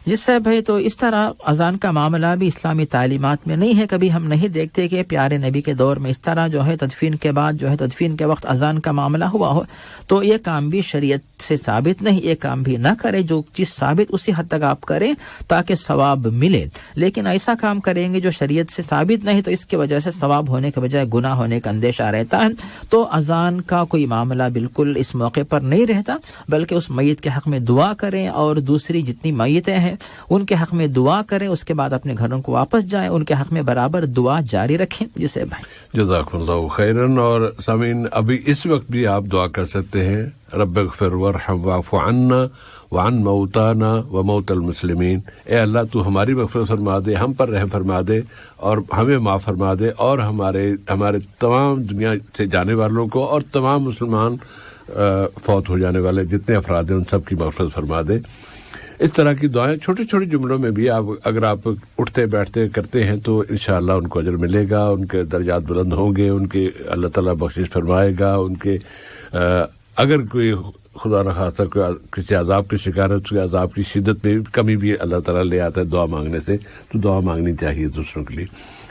جس سے بھائی تو اس طرح اذان کا معاملہ بھی اسلامی تعلیمات میں نہیں ہے، کبھی ہم نہیں دیکھتے کہ پیارے نبی کے دور میں اس طرح جو ہے تدفین کے بعد جو ہے تدفین کے وقت اذان کا معاملہ ہوا ہو، تو یہ کام بھی شریعت سے ثابت نہیں، یہ کام بھی نہ کرے، جو چیز ثابت اسی حد تک آپ کریں تاکہ ثواب ملے، لیکن ایسا کام کریں گے جو شریعت سے ثابت نہیں تو اس کی وجہ سے ثواب ہونے کے بجائے گناہ ہونے کا اندیشہ رہتا ہے۔ تو اذان کا کوئی معاملہ بالکل اس موقع پر نہیں رہتا، بلکہ اس میت کے حق میں دعا کریں، اور دوسری جتنی میتیں ہیں ان کے حق میں دعا کریں، اس کے بعد اپنے گھروں کو واپس جائیں، ان کے حق میں برابر دعا جاری رکھیں۔ جسے بھائی جزاکم اللہ خیرن۔ اور سامعین ابھی اس وقت بھی آپ دعا کر سکتے ہیں، رب اغفر وارحم واعف عنا وعن موتانا وموت المسلمین، اے اللہ تو ہماری مغفرت فرما دے، ہم پر رحم فرما دے اور ہمیں معاف فرما دے، اور ہمارے تمام دنیا سے جانے والوں کو اور تمام مسلمان فوت ہو جانے والے جتنے افراد ہیں ان سب کی مغفرت فرما دے۔ اس طرح کی دعائیں چھوٹے چھوٹے جملوں میں بھی اگر آپ اٹھتے بیٹھتے کرتے ہیں تو انشاءاللہ ان کو اجر ملے گا، ان کے درجات بلند ہوں گے، ان کے اللہ تعالیٰ بخشش فرمائے گا، ان کے اگر کوئی خدا نخواستہ کسی عذاب کی شکار ہے تو عذاب کی شدت میں کمی بھی اللہ تعالیٰ لے آتا ہے دعا مانگنے سے، تو دعا مانگنی چاہیے دوسروں کے لیے۔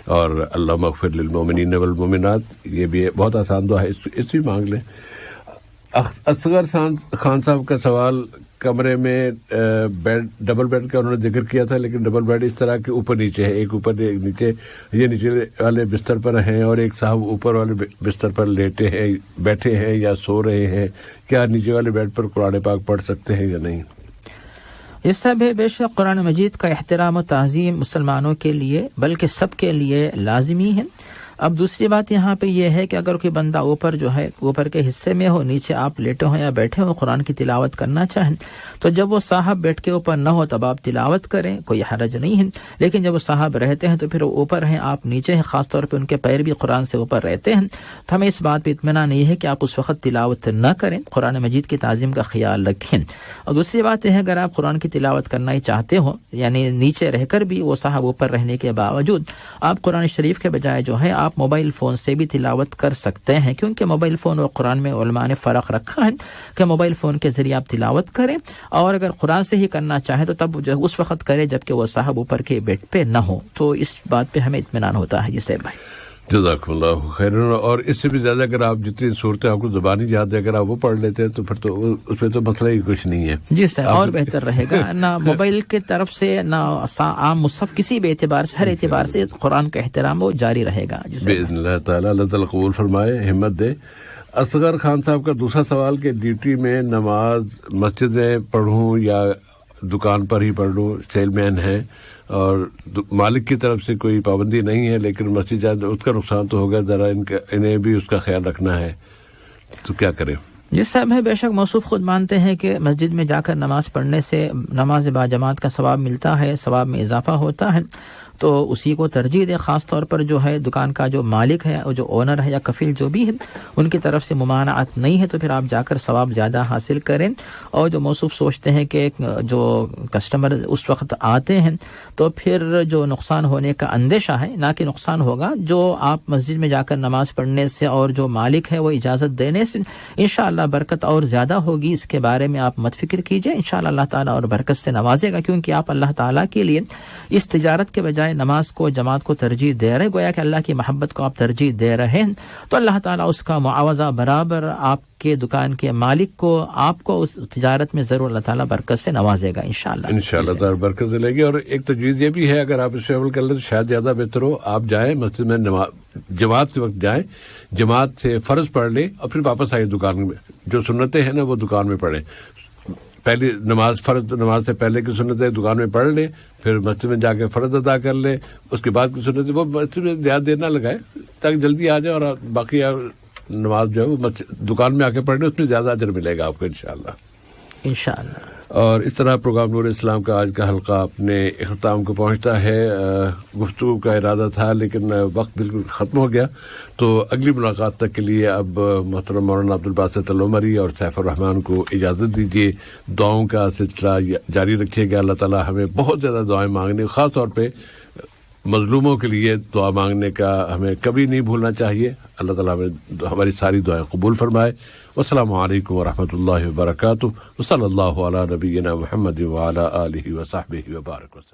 اور اللہم اغفر للمؤمنین والمؤمنات، یہ بھی بہت آسان دعا ہے، اس بھی مانگ لیں۔ اصغر خان صاحب کا سوال، کمرے میں بیڈ ڈبل بیڈ کا انہوں نے ذکر کیا تھا، لیکن ڈبل بیڈ اس طرح کے اوپر نیچے ہے، ایک اوپر ایک نیچے، یہ نیچے والے بستر پر ہیں اور ایک صاحب اوپر والے بستر پر لیٹے ہیں، بیٹھے ہیں یا سو رہے ہیں، کیا نیچے والے بیڈ پر قرآن پاک پڑھ سکتے ہیں یا نہیں؟ یہ سب ہے، بے شک قرآن مجید کا احترام و تعظیم مسلمانوں کے لیے بلکہ سب کے لیے لازمی ہے۔ اب دوسری بات یہاں پہ یہ ہے کہ اگر کوئی بندہ اوپر جو ہے اوپر کے حصے میں ہو، نیچے آپ لیٹے ہوں یا بیٹھے ہوں، قرآن کی تلاوت کرنا چاہیں تو جب وہ صاحب بیٹھ کے اوپر نہ ہو تب آپ تلاوت کریں، کوئی حرج نہیں ہے، لیکن جب وہ صاحب رہتے ہیں تو پھر وہ اوپر ہیں، آپ نیچے ہیں، خاص طور پہ ان کے پیر بھی قرآن سے اوپر رہتے ہیں، تو ہمیں اس بات پہ اطمینان نہیں ہے کہ آپ اس وقت تلاوت نہ کریں، قرآن مجید کی تعظیم کا خیال رکھیں۔ اور دوسری بات یہ ہے اگر آپ قرآن کی تلاوت کرنا ہی چاہتے ہو، یعنی نیچے رہ کر بھی وہ صاحب اوپر رہنے کے باوجود آپ قرآن شریف کے بجائے جو ہے آپ آپ موبائل فون سے بھی تلاوت کر سکتے ہیں، کیونکہ موبائل فون اور قرآن میں علماء نے فرق رکھا ہے کہ موبائل فون کے ذریعے آپ تلاوت کریں، اور اگر قرآن سے ہی کرنا چاہیں تو تب جو اس وقت کریں جبکہ وہ صاحب اوپر کے بیڈ پہ نہ ہو، تو اس بات پہ ہمیں اطمینان ہوتا ہے. جی سیب بھائی. جزاک اللہ خیر. اور اس سے بھی زیادہ اگر آپ جتنی صورتیں آپ کو زبانی یاد ہے اگر آپ وہ پڑھ لیتے ہیں تو پھر تو اس میں تو مسئلہ ہی کچھ نہیں ہے. جی سر، اور بہتر رہے گا. نہ موبائل کی طرف سے نہ عام مصحف، کسی بھی اعتبار سے، ہر اعتبار سے قرآن کا احترام وہ جاری رہے گا. باذن اللہ تعالیٰ. اللہ تعالیٰ قبول فرمائے، ہمت دے. اصغر خان صاحب کا دوسرا سوال کہ ڈیوٹی میں نماز مسجد میں پڑھوں یا دکان پر ہی پڑھ لوں، سیل مین ہے اور مالک کی طرف سے کوئی پابندی نہیں ہے لیکن مسجد جائے اس کا نقصان تو ہوگا، ذرا انہیں بھی اس کا خیال رکھنا ہے، تو کیا کریں؟ یہ صاحب ہے، بے شک موصوف خود مانتے ہیں کہ مسجد میں جا کر نماز پڑھنے سے نماز با جماعت کا ثواب ملتا ہے، ثواب میں اضافہ ہوتا ہے، تو اسی کو ترجیح دے. خاص طور پر جو ہے دکان کا جو مالک ہے اور جو اونر ہے یا کفیل جو بھی ہے ان کی طرف سے ممانعت نہیں ہے تو پھر آپ جا کر ثواب زیادہ حاصل کریں. اور جو موصوف سوچتے ہیں کہ جو کسٹمر اس وقت آتے ہیں تو پھر جو نقصان ہونے کا اندیشہ ہے، نہ کہ نقصان ہوگا، جو آپ مسجد میں جا کر نماز پڑھنے سے اور جو مالک ہے وہ اجازت دینے سے انشاءاللہ برکت اور زیادہ ہوگی. اس کے بارے میں آپ مت فکر کیجئے، انشاءاللہ اللہ تعالیٰ اور برکت سے نوازے گا، کیونکہ آپ اللہ تعالیٰ کے لیے اس تجارت کے بجائے نماز کو، جماعت کو ترجیح دے رہے، گویا کہ اللہ کی محبت کو آپ ترجیح دے رہے ہیں، تو اللہ تعالیٰ اس کا معاوضہ برابر آپ کے دکان کے مالک کو، آپ کو اس تجارت میں ضرور اللہ تعالیٰ برکت سے نوازے گا انشاءاللہ تعالیٰ برکت دے گی. اور ایک تجویز یہ بھی ہے اگر آپ اس پہ عمل کر لیں تو شاید زیادہ بہتر ہو. آپ جائیں مسجد میں جماعت کے وقت جائیں، جماعت سے فرض پڑھ لیں اور پھر واپس آئیے دکان میں. جو سنتیں ہیں نا وہ دکان میں پڑھیں. پہلی نماز فرض نماز سے پہلے کی سنتیں دکان میں پڑھ لیں، پھر مسجد میں جا کے فرض ادا کر لیں، اس کے بعد کی سنتیں وہ مسجد میں زیادہ دیر نہ لگائے تاکہ جلدی آ جائے، اور باقی نماز جو ہے وہ دکان میں آ کے پڑھنے، اس میں زیادہ اجر ملے گا آپ کو انشاءاللہ. اور اس طرح پروگرام نور اسلام کا آج کا حلقہ اپنے اختتام کو پہنچتا ہے. گفتگو کا ارادہ تھا لیکن وقت بالکل ختم ہو گیا، تو اگلی ملاقات تک کے لیے اب محترم مولانا عبدالباسط العمری اور سیف الرحمان کو اجازت دیجیے. دعاؤں کا سلسلہ جاری رکھیے گا. اللہ تعالیٰ ہمیں بہت زیادہ دعائیں مانگنے، خاص طور پہ مظلوموں کے لیے دعا مانگنے کا ہمیں کبھی نہیں بھولنا چاہیے. اللہ تعالیٰ ہمیں ہماری ساری دعائیں قبول فرمائے. والسلام علیکم ورحمۃ اللہ وبرکاتہ. وصلی اللہ علی نبینا محمد وعلی آلہ وصحبہ وبارک وسلم.